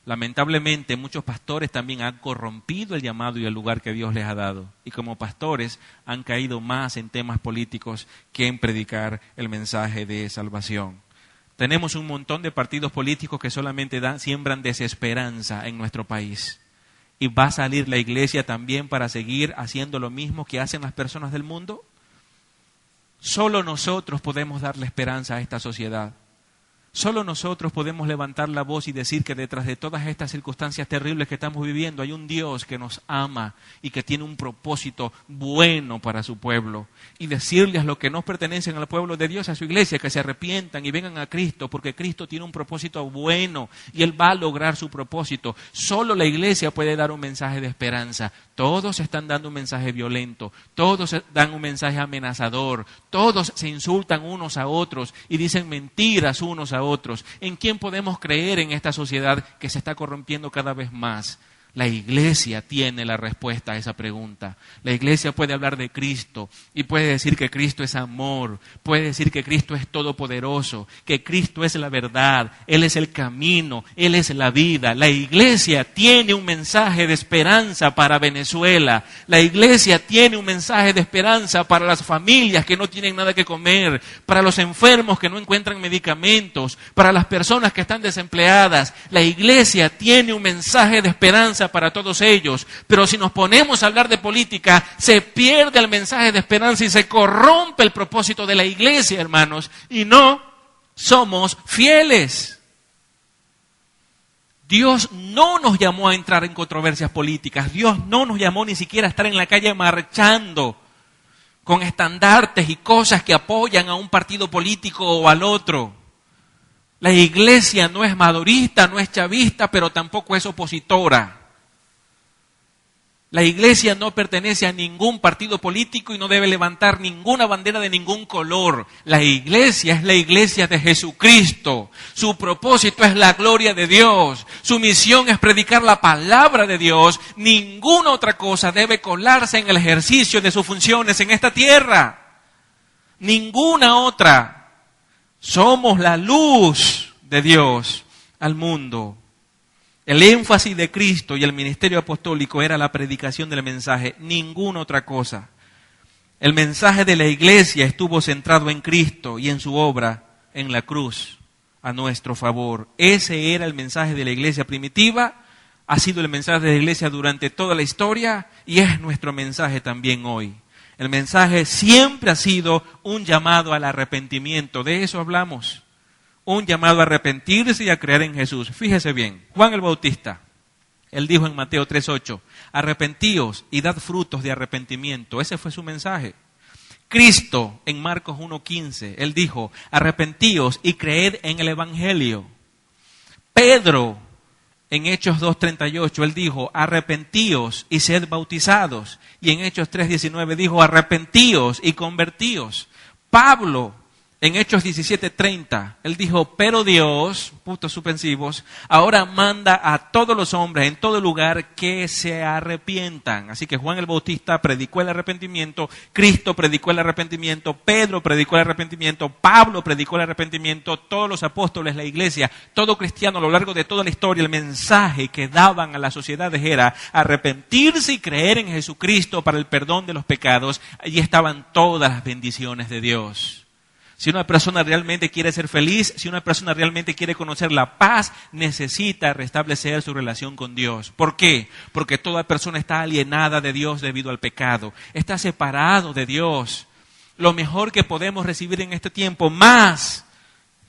Lamentablemente, muchos pastores también han corrompido el llamado y el lugar que Dios les ha dado. Y como pastores han caído más en temas políticos que en predicar el mensaje de salvación. Tenemos un montón de partidos políticos que solamente siembran desesperanza en nuestro país. ¿Y va a salir la iglesia también para seguir haciendo lo mismo que hacen las personas del mundo? Solo nosotros podemos darle esperanza a esta sociedad. Solo nosotros podemos levantar la voz y decir que detrás de todas estas circunstancias terribles que estamos viviendo hay un Dios que nos ama y que tiene un propósito bueno para su pueblo. Y decirles a los que no pertenecen al pueblo de Dios, a su iglesia, que se arrepientan y vengan a Cristo, porque Cristo tiene un propósito bueno y Él va a lograr su propósito. Solo la iglesia puede dar un mensaje de esperanza. Todos están dando un mensaje violento, todos dan un mensaje amenazador, todos se insultan unos a otros y dicen mentiras unos a otros. ¿En quién podemos creer en esta sociedad que se está corrompiendo cada vez más? La iglesia tiene la respuesta a esa pregunta. La iglesia puede hablar de Cristo y puede decir que Cristo es amor, puede decir que Cristo es todopoderoso, que Cristo es la verdad, Él es el camino, Él es la vida. La iglesia tiene un mensaje de esperanza para Venezuela. La iglesia tiene un mensaje de esperanza para las familias que no tienen nada que comer, para los enfermos que no encuentran medicamentos, para las personas que están desempleadas. La iglesia tiene un mensaje de esperanza para todos ellos, pero si nos ponemos a hablar de política, se pierde el mensaje de esperanza y se corrompe el propósito de la iglesia, hermanos, y no somos fieles. Dios no nos llamó a entrar en controversias políticas, Dios no nos llamó ni siquiera a estar en la calle marchando con estandartes y cosas que apoyan a un partido político o al otro. La iglesia no es madurista, no es chavista, pero tampoco es opositora. La iglesia no pertenece a ningún partido político y no debe levantar ninguna bandera de ningún color. La iglesia es la iglesia de Jesucristo. Su propósito es la gloria de Dios. Su misión es predicar la palabra de Dios. Ninguna otra cosa debe colarse en el ejercicio de sus funciones en esta tierra. Ninguna otra. Somos la luz de Dios al mundo. El énfasis de Cristo y el ministerio apostólico era la predicación del mensaje, ninguna otra cosa. El mensaje de la iglesia estuvo centrado en Cristo y en su obra en la cruz a nuestro favor. Ese era el mensaje de la iglesia primitiva, ha sido el mensaje de la iglesia durante toda la historia y es nuestro mensaje también hoy. El mensaje siempre ha sido un llamado al arrepentimiento. De eso hablamos. Un llamado a arrepentirse y a creer en Jesús. Fíjese bien, Juan el Bautista, él dijo en Mateo 3:8, arrepentíos y dad frutos de arrepentimiento. Ese fue su mensaje. Cristo en Marcos 1:15, él dijo, arrepentíos y creed en el Evangelio. Pedro en Hechos 2:38, él dijo, arrepentíos y sed bautizados. Y en Hechos 3:19 dijo, arrepentíos y convertíos. Pablo en Hechos 17:30, él dijo, pero Dios, puntos suspensivos, ahora manda a todos los hombres en todo lugar que se arrepientan. Así que Juan el Bautista predicó el arrepentimiento, Cristo predicó el arrepentimiento, Pedro predicó el arrepentimiento, Pablo predicó el arrepentimiento, todos los apóstoles, la iglesia, todo cristiano a lo largo de toda la historia, el mensaje que daban a las sociedades era arrepentirse y creer en Jesucristo para el perdón de los pecados. Allí estaban todas las bendiciones de Dios. Si una persona realmente quiere ser feliz, si una persona realmente quiere conocer la paz, necesita restablecer su relación con Dios. ¿Por qué? Porque toda persona está alienada de Dios debido al pecado. Está separado de Dios. Lo mejor que podemos recibir en este tiempo, más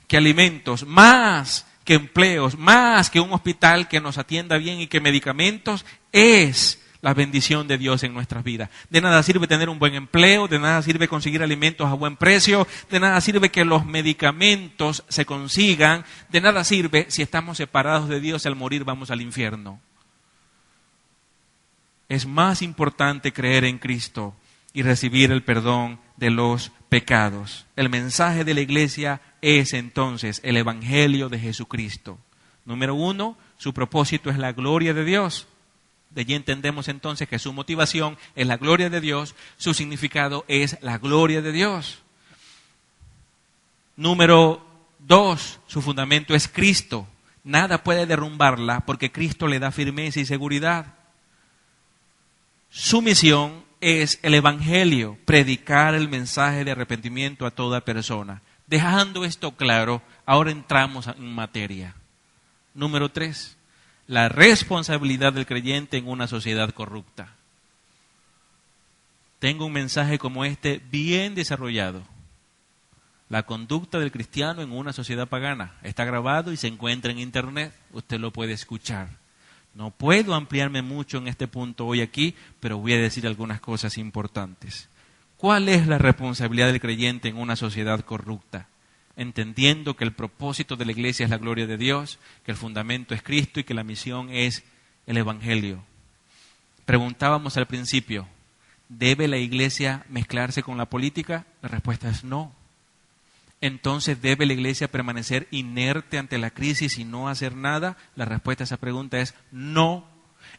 que alimentos, más que empleos, más que un hospital que nos atienda bien y que medicamentos, es la bendición de Dios en nuestras vidas. De nada sirve tener un buen empleo, de nada sirve conseguir alimentos a buen precio, de nada sirve que los medicamentos se consigan, de nada sirve si estamos separados de Dios, al morir vamos al infierno. Es más importante creer en Cristo y recibir el perdón de los pecados. El mensaje de la iglesia es entonces el Evangelio de Jesucristo. Número 1, su propósito es la gloria de Dios. De allí entendemos entonces que su motivación es la gloria de Dios, su significado es la gloria de Dios. Número 2, su fundamento es Cristo. Nada puede derrumbarla porque Cristo le da firmeza y seguridad. Su misión es el Evangelio, predicar el mensaje de arrepentimiento a toda persona. Dejando esto claro, ahora entramos en materia. Número 3. La responsabilidad del creyente en una sociedad corrupta. Tengo un mensaje como este bien desarrollado. La conducta del cristiano en una sociedad pagana. Está grabado y se encuentra en internet. Usted lo puede escuchar. No puedo ampliarme mucho en este punto hoy aquí, pero voy a decir algunas cosas importantes. ¿Cuál es la responsabilidad del creyente en una sociedad corrupta? Entendiendo que el propósito de la iglesia es la gloria de Dios, que el fundamento es Cristo y que la misión es el Evangelio. Preguntábamos al principio, ¿debe la iglesia mezclarse con la política? La respuesta es no. Entonces, ¿debe la iglesia permanecer inerte ante la crisis y no hacer nada? La respuesta a esa pregunta es no.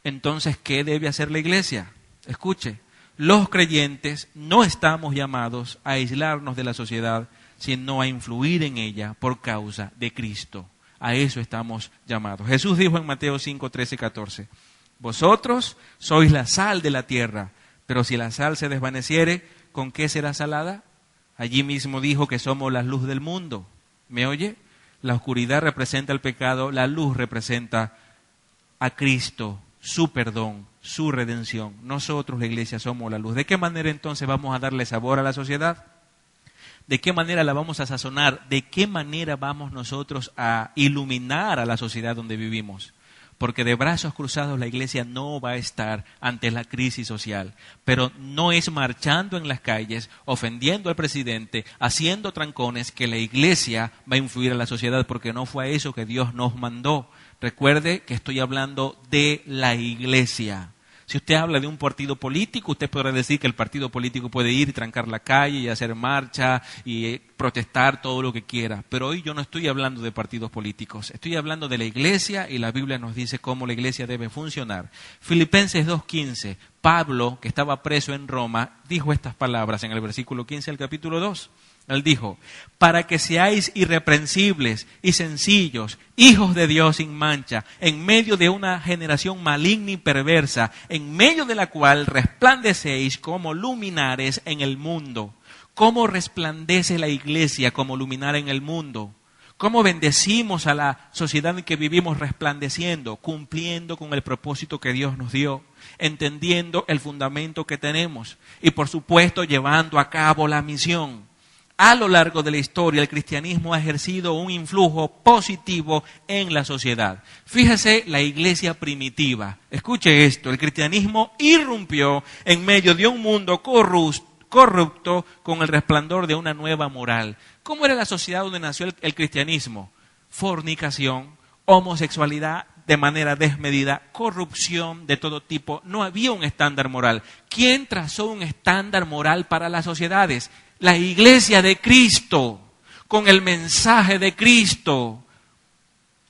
Entonces, ¿qué debe hacer la iglesia? Escuche, los creyentes no estamos llamados a aislarnos de la sociedad, sino a influir en ella por causa de Cristo. A eso estamos llamados. Jesús dijo en Mateo 5, 13 y 14, vosotros sois la sal de la tierra, pero si la sal se desvaneciere, ¿con qué será salada? Allí mismo dijo que somos la luz del mundo. ¿Me oye? La oscuridad representa el pecado, la luz representa a Cristo, su perdón, su redención. Nosotros, la iglesia, somos la luz. ¿De qué manera entonces vamos a darle sabor a la sociedad? ¿De qué manera la vamos a sazonar? ¿De qué manera vamos nosotros a iluminar a la sociedad donde vivimos? Porque de brazos cruzados la iglesia no va a estar ante la crisis social. Pero no es marchando en las calles, ofendiendo al presidente, haciendo trancones, que la iglesia va a influir a la sociedad, porque no fue a eso que Dios nos mandó. Recuerde que estoy hablando de la iglesia. Si usted habla de un partido político, usted podrá decir que el partido político puede ir y trancar la calle y hacer marcha y protestar todo lo que quiera. Pero hoy yo no estoy hablando de partidos políticos, estoy hablando de la iglesia y la Biblia nos dice cómo la iglesia debe funcionar. Filipenses 2:15, Pablo, que estaba preso en Roma, dijo estas palabras en el versículo 15 del capítulo 2. Él dijo, para que seáis irreprensibles y sencillos, hijos de Dios sin mancha, en medio de una generación maligna y perversa, en medio de la cual resplandecéis como luminares en el mundo. ¿Cómo resplandece la iglesia como luminar en el mundo? ¿Cómo bendecimos a la sociedad en que vivimos resplandeciendo, cumpliendo con el propósito que Dios nos dio, entendiendo el fundamento que tenemos y, por supuesto, llevando a cabo la misión? A lo largo de la historia, el cristianismo ha ejercido un influjo positivo en la sociedad. Fíjese la iglesia primitiva. Escuche esto, el cristianismo irrumpió en medio de un mundo corrupto con el resplandor de una nueva moral. ¿Cómo era la sociedad donde nació el cristianismo? Fornicación, homosexualidad de manera desmedida, corrupción de todo tipo. No había un estándar moral. ¿Quién trazó un estándar moral para las sociedades? La iglesia de Cristo, con el mensaje de Cristo.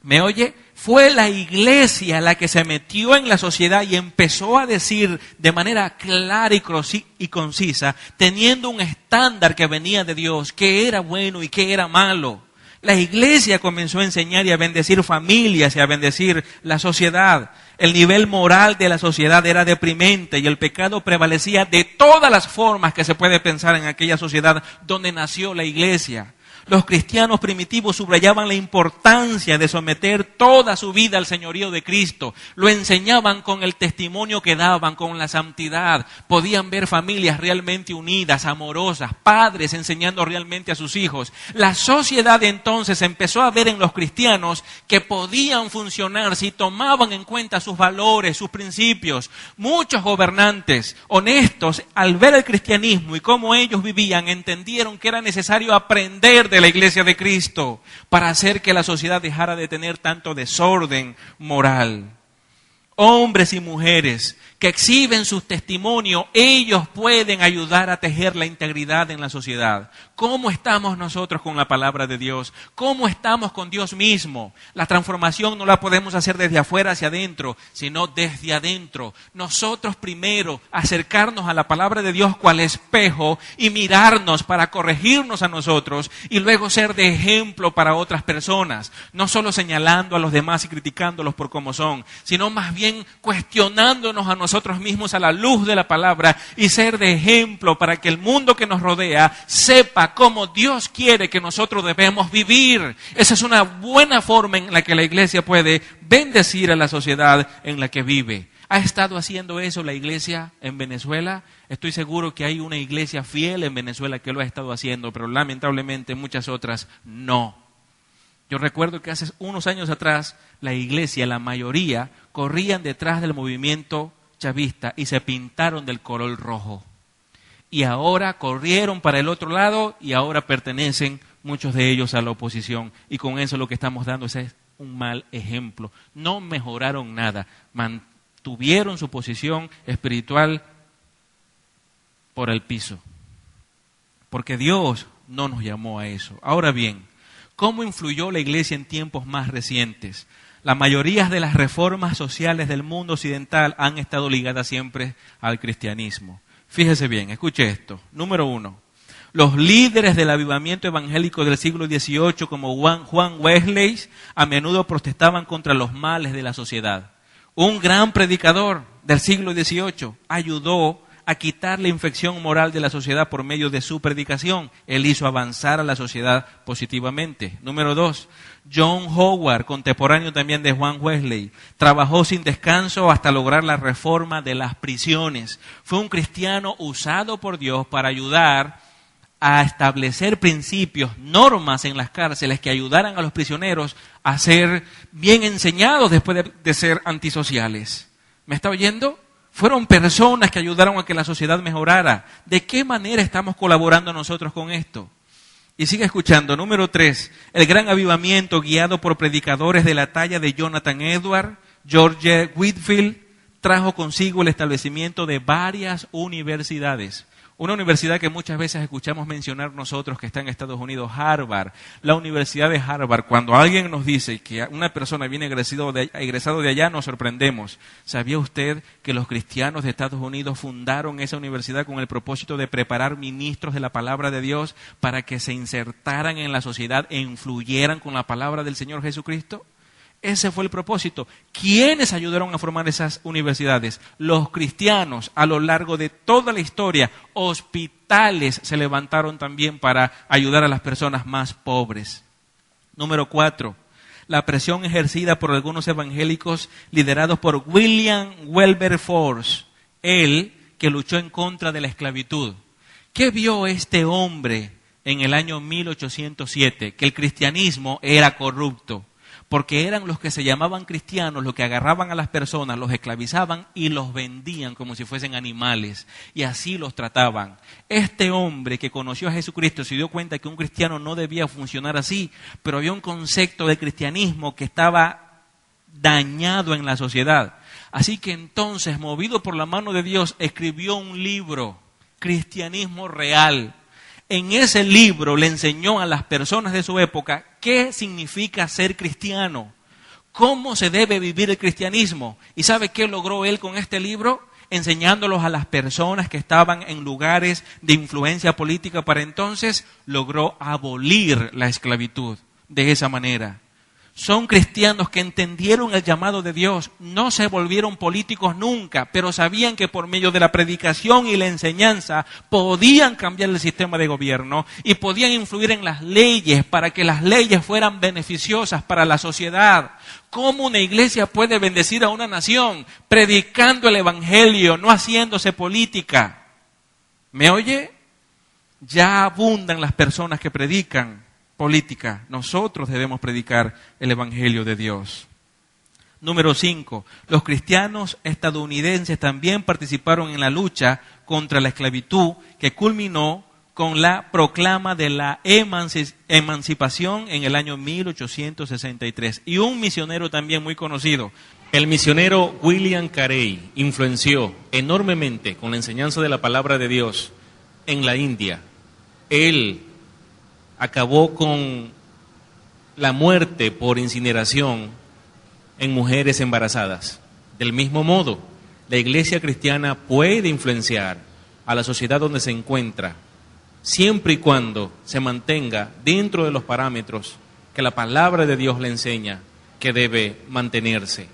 ¿Me oye? Fue la iglesia la que se metió en la sociedad y empezó a decir de manera clara y concisa, teniendo un estándar que venía de Dios, qué era bueno y qué era malo. La iglesia comenzó a enseñar y a bendecir familias y a bendecir la sociedad. El nivel moral de la sociedad era deprimente y el pecado prevalecía de todas las formas que se puede pensar en aquella sociedad donde nació la iglesia. Los cristianos primitivos subrayaban la importancia de someter toda su vida al señorío de Cristo. Lo enseñaban con el testimonio que daban, con la santidad. Podían ver familias realmente unidas, amorosas, padres enseñando realmente a sus hijos. La sociedad entonces empezó a ver en los cristianos que podían funcionar si tomaban en cuenta sus valores, sus principios. Muchos gobernantes honestos, al ver el cristianismo y cómo ellos vivían, entendieron que era necesario aprender de la iglesia de Cristo para hacer que la sociedad dejara de tener tanto desorden moral. Hombres y mujeres que exhiben sus testimonios, ellos pueden ayudar a tejer la integridad en la sociedad. ¿Cómo estamos nosotros con la palabra de Dios? ¿Cómo estamos con Dios mismo? La transformación no la podemos hacer desde afuera hacia adentro, sino desde adentro. Nosotros primero acercarnos a la palabra de Dios cual espejo y mirarnos para corregirnos a nosotros y luego ser de ejemplo para otras personas. No solo señalando a los demás y criticándolos por cómo son, sino más bien cuestionándonos a nosotros mismos a la luz de la palabra y ser de ejemplo para que el mundo que nos rodea sepa cómo Dios quiere que nosotros debemos vivir. Esa es una buena forma en la que la iglesia puede bendecir a la sociedad en la que vive. ¿Ha estado haciendo eso la iglesia en Venezuela? Estoy seguro que hay una iglesia fiel en Venezuela que lo ha estado haciendo, pero lamentablemente muchas otras no. Yo recuerdo que hace unos años atrás la iglesia, la mayoría, corrían detrás del movimiento chavista y se pintaron del color rojo. Y ahora corrieron para el otro lado y ahora pertenecen muchos de ellos a la oposición. Y con eso lo que estamos dando es un mal ejemplo. No mejoraron nada, mantuvieron su posición espiritual por el piso. Porque Dios no nos llamó a eso. Ahora bien, ¿cómo influyó la iglesia en tiempos más recientes? La mayoría de las reformas sociales del mundo occidental han estado ligadas siempre al cristianismo. Fíjese bien, escuche esto. Número 1. Los líderes del avivamiento evangélico del siglo XVIII, como Juan Wesley, a menudo protestaban contra los males de la sociedad. Un gran predicador del siglo XVIII ayudó a quitar la infección moral de la sociedad por medio de su predicación. Él hizo avanzar a la sociedad positivamente. Número 2, John Howard, contemporáneo también de Juan Wesley, trabajó sin descanso hasta lograr la reforma de las prisiones. Fue un cristiano usado por Dios para ayudar a establecer principios, normas en las cárceles que ayudaran a los prisioneros a ser bien enseñados después de ser antisociales. ¿Me está oyendo? Fueron personas que ayudaron a que la sociedad mejorara. ¿De qué manera estamos colaborando nosotros con esto? Y sigue escuchando. Número 3. El gran avivamiento guiado por predicadores de la talla de Jonathan Edwards, George Whitefield, trajo consigo el establecimiento de varias universidades. Una universidad que muchas veces escuchamos mencionar nosotros que está en Estados Unidos, Harvard. La Universidad de Harvard, cuando alguien nos dice que una persona viene egresado de allá, nos sorprendemos. ¿Sabía usted que los cristianos de Estados Unidos fundaron esa universidad con el propósito de preparar ministros de la palabra de Dios para que se insertaran en la sociedad e influyeran con la palabra del Señor Jesucristo? Ese fue el propósito. ¿Quiénes ayudaron a formar esas universidades? Los cristianos a lo largo de toda la historia. Hospitales se levantaron también para ayudar a las personas más pobres. Número 4, la presión ejercida por algunos evangélicos liderados por William Wilberforce, él que luchó en contra de la esclavitud. ¿Qué vio este hombre en el año 1807? Que el cristianismo era corrupto, porque eran los que se llamaban cristianos los que agarraban a las personas, los esclavizaban y los vendían como si fuesen animales, y así los trataban. Este hombre que conoció a Jesucristo se dio cuenta que un cristiano no debía funcionar así, pero había un concepto de cristianismo que estaba dañado en la sociedad. Así que entonces, movido por la mano de Dios, escribió un libro, Cristianismo Real. En ese libro le enseñó a las personas de su época qué significa ser cristiano, cómo se debe vivir el cristianismo. ¿Y sabe qué logró él con este libro? Enseñándolos a las personas que estaban en lugares de influencia política para entonces, logró abolir la esclavitud de esa manera. Son cristianos que entendieron el llamado de Dios, no se volvieron políticos nunca, pero sabían que por medio de la predicación y la enseñanza podían cambiar el sistema de gobierno y podían influir en las leyes para que las leyes fueran beneficiosas para la sociedad. ¿Cómo una iglesia puede bendecir a una nación? Predicando el evangelio, no haciéndose política. ¿Me oye? Ya abundan las personas que predican política. Nosotros debemos predicar el evangelio de Dios. Número 5. Los cristianos estadounidenses también participaron en la lucha contra la esclavitud que culminó con la proclama de la emancipación en el año 1863. Y un misionero también muy conocido, el misionero William Carey, influenció enormemente con la enseñanza de la palabra de Dios en la India. Él acabó con la muerte por incineración en mujeres embarazadas. Del mismo modo, la iglesia cristiana puede influenciar a la sociedad donde se encuentra, siempre y cuando se mantenga dentro de los parámetros que la palabra de Dios le enseña que debe mantenerse.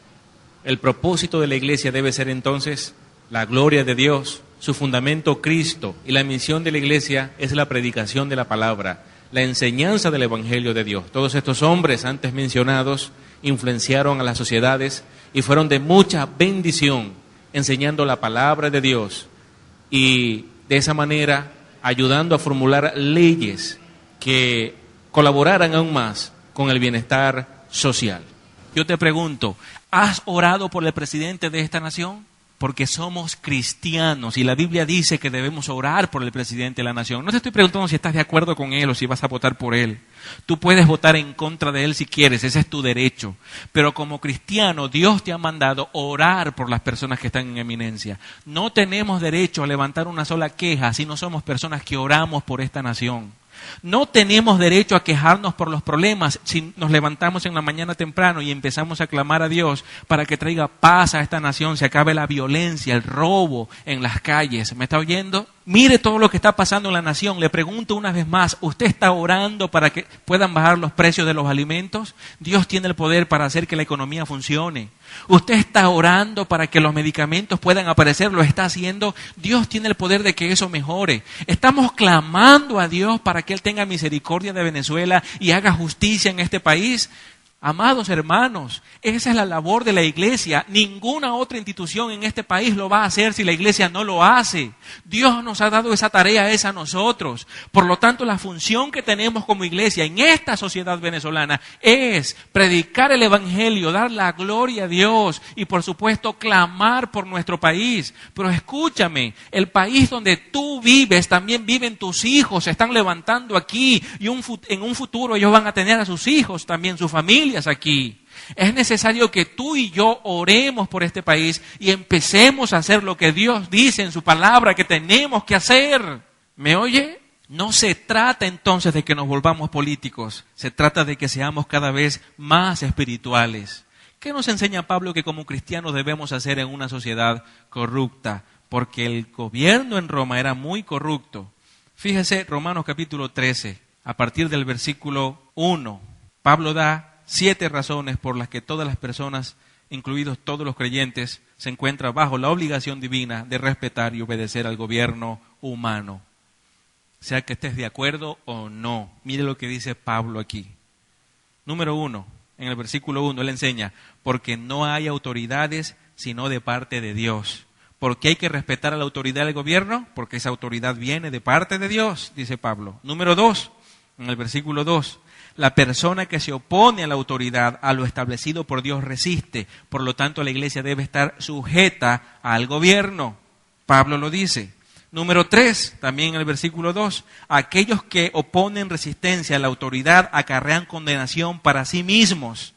El propósito de la iglesia debe ser entonces la gloria de Dios, su fundamento Cristo, y la misión de la iglesia es la predicación de la palabra, la enseñanza del evangelio de Dios. Todos estos hombres antes mencionados influenciaron a las sociedades y fueron de mucha bendición enseñando la palabra de Dios y de esa manera ayudando a formular leyes que colaboraran aún más con el bienestar social. Yo te pregunto, ¿has orado por el presidente de esta nación? Porque somos cristianos y la Biblia dice que debemos orar por el presidente de la nación. No te estoy preguntando si estás de acuerdo con él o si vas a votar por él. Tú puedes votar en contra de él si quieres, ese es tu derecho. Pero como cristiano, Dios te ha mandado orar por las personas que están en eminencia. No tenemos derecho a levantar una sola queja si no somos personas que oramos por esta nación. No tenemos derecho a quejarnos por los problemas si nos levantamos en la mañana temprano y empezamos a clamar a Dios para que traiga paz a esta nación, se acabe la violencia, el robo en las calles. ¿Me está oyendo? Mire todo lo que está pasando en la nación. Le pregunto una vez más, ¿usted está orando para que puedan bajar los precios de los alimentos? Dios tiene el poder para hacer que la economía funcione. ¿Usted está orando para que los medicamentos puedan aparecer? ¿Lo está haciendo? Dios tiene el poder de que eso mejore. Estamos clamando a Dios para que Él tenga misericordia de Venezuela y haga justicia en este país. Amados hermanos, esa es la labor de la iglesia. Ninguna otra institución en este país lo va a hacer si la iglesia no lo hace. Dios nos ha dado esa tarea, a nosotros. Por lo tanto, la función que tenemos como iglesia en esta sociedad venezolana es predicar el evangelio, dar la gloria a Dios y por supuesto clamar por nuestro país. Pero escúchame, el país donde tú vives también viven tus hijos, se están levantando aquí y en un futuro ellos van a tener a sus hijos también, su familia aquí. Es necesario que tú y yo oremos por este país y empecemos a hacer lo que Dios dice en su palabra que tenemos que hacer. ¿Me oye? No se trata entonces de que nos volvamos políticos, se trata de que seamos cada vez más espirituales. ¿Qué nos enseña Pablo que como cristianos debemos hacer en una sociedad corrupta? Porque el gobierno en Roma era muy corrupto. Fíjese, Romanos capítulo 13, a partir del versículo 1, Pablo da 7 razones por las que todas las personas, incluidos todos los creyentes, se encuentran bajo la obligación divina de respetar y obedecer al gobierno humano. Sea que estés de acuerdo o no. Mire lo que dice Pablo aquí. Número 1, en el versículo 1, él enseña, porque no hay autoridades sino de parte de Dios. ¿Por qué hay que respetar a la autoridad del gobierno? Porque esa autoridad viene de parte de Dios, dice Pablo. Número 2, en el versículo 2, la persona que se opone a la autoridad, a lo establecido por Dios, resiste. Por lo tanto, la iglesia debe estar sujeta al gobierno. Pablo lo dice. Número 3, también en el versículo 2, aquellos que oponen resistencia a la autoridad acarrean condenación para sí mismos.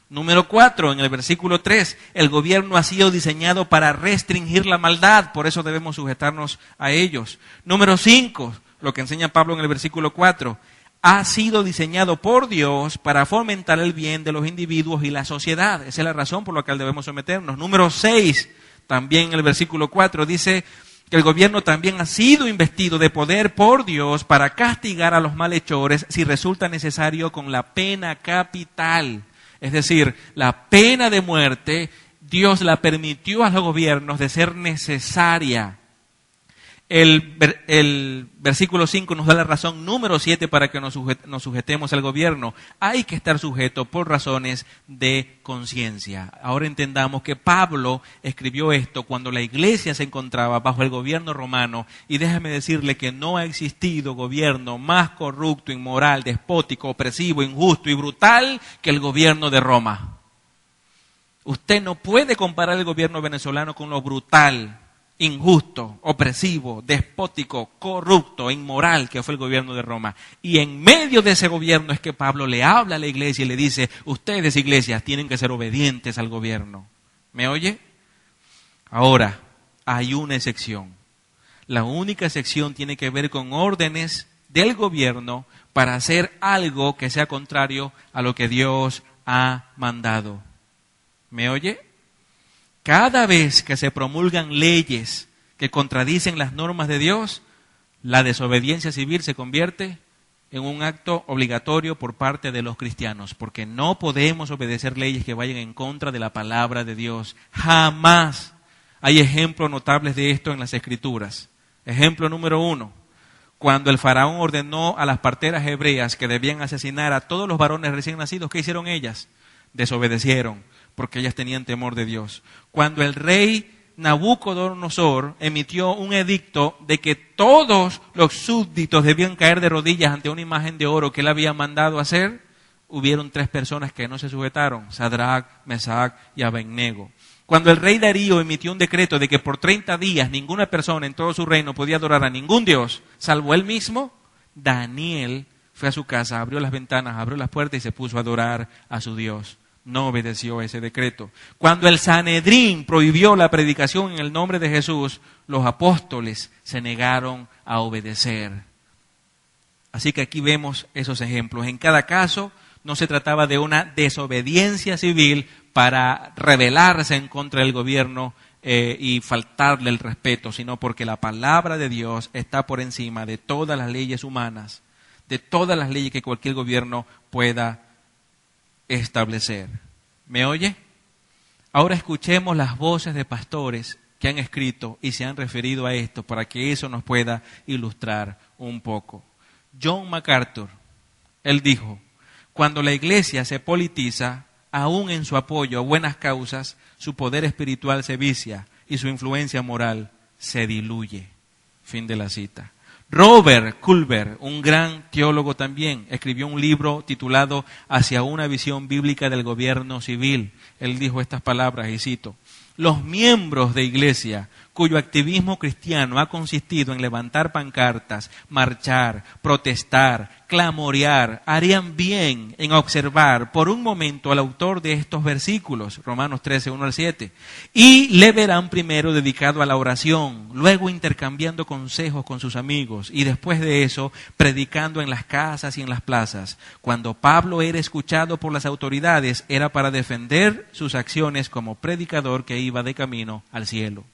Número 4, en el versículo 3, el gobierno ha sido diseñado para restringir la maldad, por eso debemos sujetarnos a ellos. Número 5, lo que enseña Pablo en el versículo 4, ha sido diseñado por Dios para fomentar el bien de los individuos y la sociedad. Esa es la razón por la cual debemos someternos. Número 6, también en el versículo 4, dice que el gobierno también ha sido investido de poder por Dios para castigar a los malhechores si resulta necesario con la pena capital. Es decir, la pena de muerte, Dios la permitió a los gobiernos de ser necesaria. El versículo 5 nos da la razón número 7 para que nos sujetemos al gobierno. Hay que estar sujeto por razones de conciencia. Ahora entendamos que Pablo escribió esto cuando la iglesia se encontraba bajo el gobierno romano, y déjame decirle que no ha existido gobierno más corrupto, inmoral, despótico, opresivo, injusto y brutal que el gobierno de Roma. Usted no puede comparar el gobierno venezolano con lo brutal, injusto, opresivo, despótico, corrupto, inmoral que fue el gobierno de Roma. Y en medio de ese gobierno es que Pablo le habla a la iglesia y le dice, ustedes, iglesias, tienen que ser obedientes al gobierno. ¿Me oye? Ahora, hay una excepción. La única excepción tiene que ver con órdenes del gobierno para hacer algo que sea contrario a lo que Dios ha mandado. ¿Me oye? Cada vez que se promulgan leyes que contradicen las normas de Dios, la desobediencia civil se convierte en un acto obligatorio por parte de los cristianos, porque no podemos obedecer leyes que vayan en contra de la palabra de Dios. Jamás. Hay ejemplos notables de esto en las Escrituras. Ejemplo número 1. Cuando el faraón ordenó a las parteras hebreas que debían asesinar a todos los varones recién nacidos, ¿qué hicieron ellas? Desobedecieron, porque ellas tenían temor de Dios. Cuando el rey Nabucodonosor emitió un edicto de que todos los súbditos debían caer de rodillas ante una imagen de oro que él había mandado hacer, hubieron 3 personas que no se sujetaron, Sadrach, Mesach y Abednego. Cuando el rey Darío emitió un decreto de que por 30 días ninguna persona en todo su reino podía adorar a ningún dios, salvo él mismo, Daniel fue a su casa, abrió las ventanas, abrió las puertas y se puso a adorar a su Dios. No obedeció ese decreto. Cuando el Sanedrín prohibió la predicación en el nombre de Jesús, los apóstoles se negaron a obedecer. Así que aquí vemos esos ejemplos. En cada caso no se trataba de una desobediencia civil para rebelarse en contra del gobierno y faltarle el respeto, sino porque la palabra de Dios está por encima de todas las leyes humanas, de todas las leyes que cualquier gobierno pueda establecer. ¿Me oye? Ahora escuchemos las voces de pastores que han escrito y se han referido a esto para que eso nos pueda ilustrar un poco. John MacArthur, él dijo, cuando la iglesia se politiza, aún en su apoyo a buenas causas, su poder espiritual se vicia y su influencia moral se diluye. Fin de la cita. Robert Culver, un gran teólogo también, escribió un libro titulado Hacia una visión bíblica del gobierno civil. Él dijo estas palabras, y cito, los miembros de iglesia cuyo activismo cristiano ha consistido en levantar pancartas, marchar, protestar, clamorear, harían bien en observar por un momento al autor de estos versículos, Romanos 13, 1 al 7, y le verán primero dedicado a la oración, luego intercambiando consejos con sus amigos y después de eso predicando en las casas y en las plazas. Cuando Pablo era escuchado por las autoridades era para defender sus acciones como predicador que iba de camino al cielo.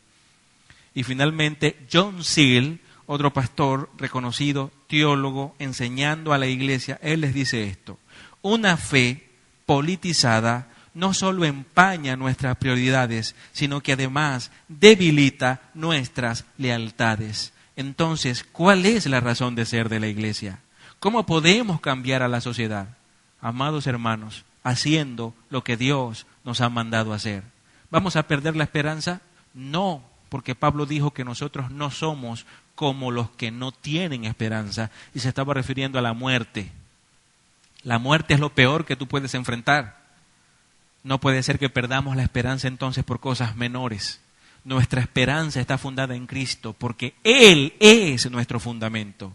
Y finalmente, John Seal, otro pastor reconocido, teólogo, enseñando a la iglesia, él les dice esto: una fe politizada no solo empaña nuestras prioridades, sino que además debilita nuestras lealtades. Entonces, ¿cuál es la razón de ser de la iglesia? ¿Cómo podemos cambiar a la sociedad? amados hermanos, haciendo lo que Dios nos ha mandado hacer. ¿Vamos a perder la esperanza? No, porque Pablo dijo que nosotros no somos como los que no tienen esperanza, y se estaba refiriendo a la muerte. La muerte es lo peor que tú puedes enfrentar. No puede ser que perdamos la esperanza entonces por cosas menores. Nuestra esperanza está fundada en Cristo, porque Él es nuestro fundamento.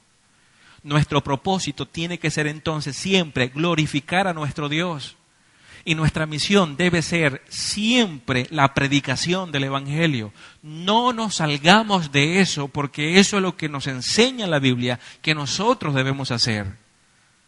Nuestro propósito tiene que ser entonces siempre glorificar a nuestro Dios. Y nuestra misión debe ser siempre la predicación del Evangelio. No nos salgamos de eso, porque eso es lo que nos enseña la Biblia que nosotros debemos hacer.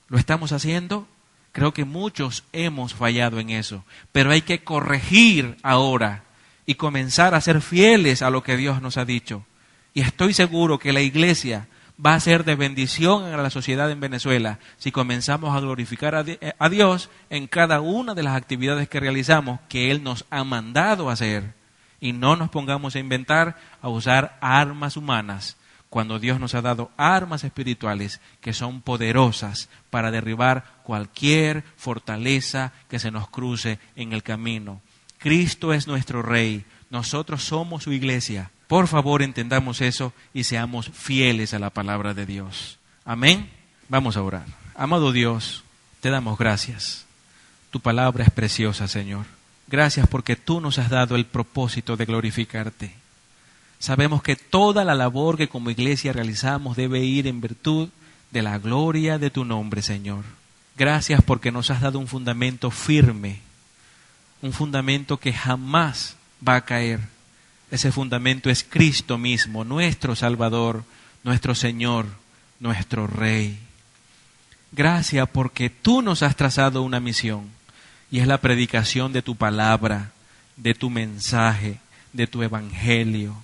¿Lo estamos haciendo? Creo que muchos hemos fallado en eso, pero hay que corregir ahora y comenzar a ser fieles a lo que Dios nos ha dicho. Y estoy seguro que la iglesia va a ser de bendición a la sociedad en Venezuela si comenzamos a glorificar a Dios en cada una de las actividades que realizamos, que Él nos ha mandado a hacer, y no nos pongamos a inventar, a usar armas humanas, cuando Dios nos ha dado armas espirituales que son poderosas para derribar cualquier fortaleza que se nos cruce en el camino. Cristo es nuestro Rey, nosotros somos su iglesia. Por favor, entendamos eso y seamos fieles a la palabra de Dios. Amén. Vamos a orar. Amado Dios, te damos gracias. Tu palabra es preciosa, Señor. Gracias porque tú nos has dado el propósito de glorificarte. Sabemos que toda la labor que como iglesia realizamos debe ir en virtud de la gloria de tu nombre, Señor. Gracias porque nos has dado un fundamento firme, un fundamento que jamás va a caer. Ese fundamento es Cristo mismo, nuestro Salvador, nuestro Señor, nuestro Rey. Gracias porque tú nos has trazado una misión, y es la predicación de tu palabra, de tu mensaje, de tu evangelio.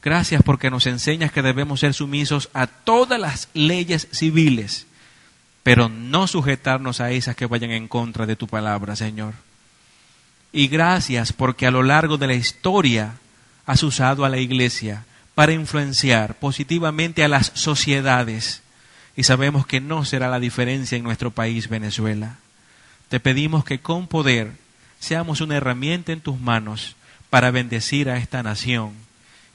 Gracias porque nos enseñas que debemos ser sumisos a todas las leyes civiles, pero no sujetarnos a esas que vayan en contra de tu palabra, Señor. Y gracias porque a lo largo de la historia has usado a la iglesia para influenciar positivamente a las sociedades. Y sabemos que no será la diferencia en nuestro país, Venezuela. Te pedimos que con poder seamos una herramienta en tus manos para bendecir a esta nación.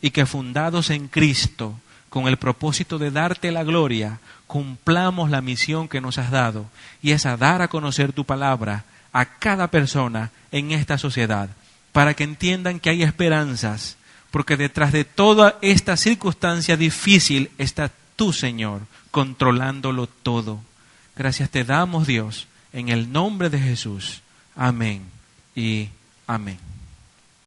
Y que fundados en Cristo, con el propósito de darte la gloria, cumplamos la misión que nos has dado. Y es a dar a conocer tu palabra a cada persona en esta sociedad, para que entiendan que hay esperanzas, porque detrás de toda esta circunstancia difícil está tú, Señor, controlándolo todo. Gracias te damos, Dios, en el nombre de Jesús. Amén y amén.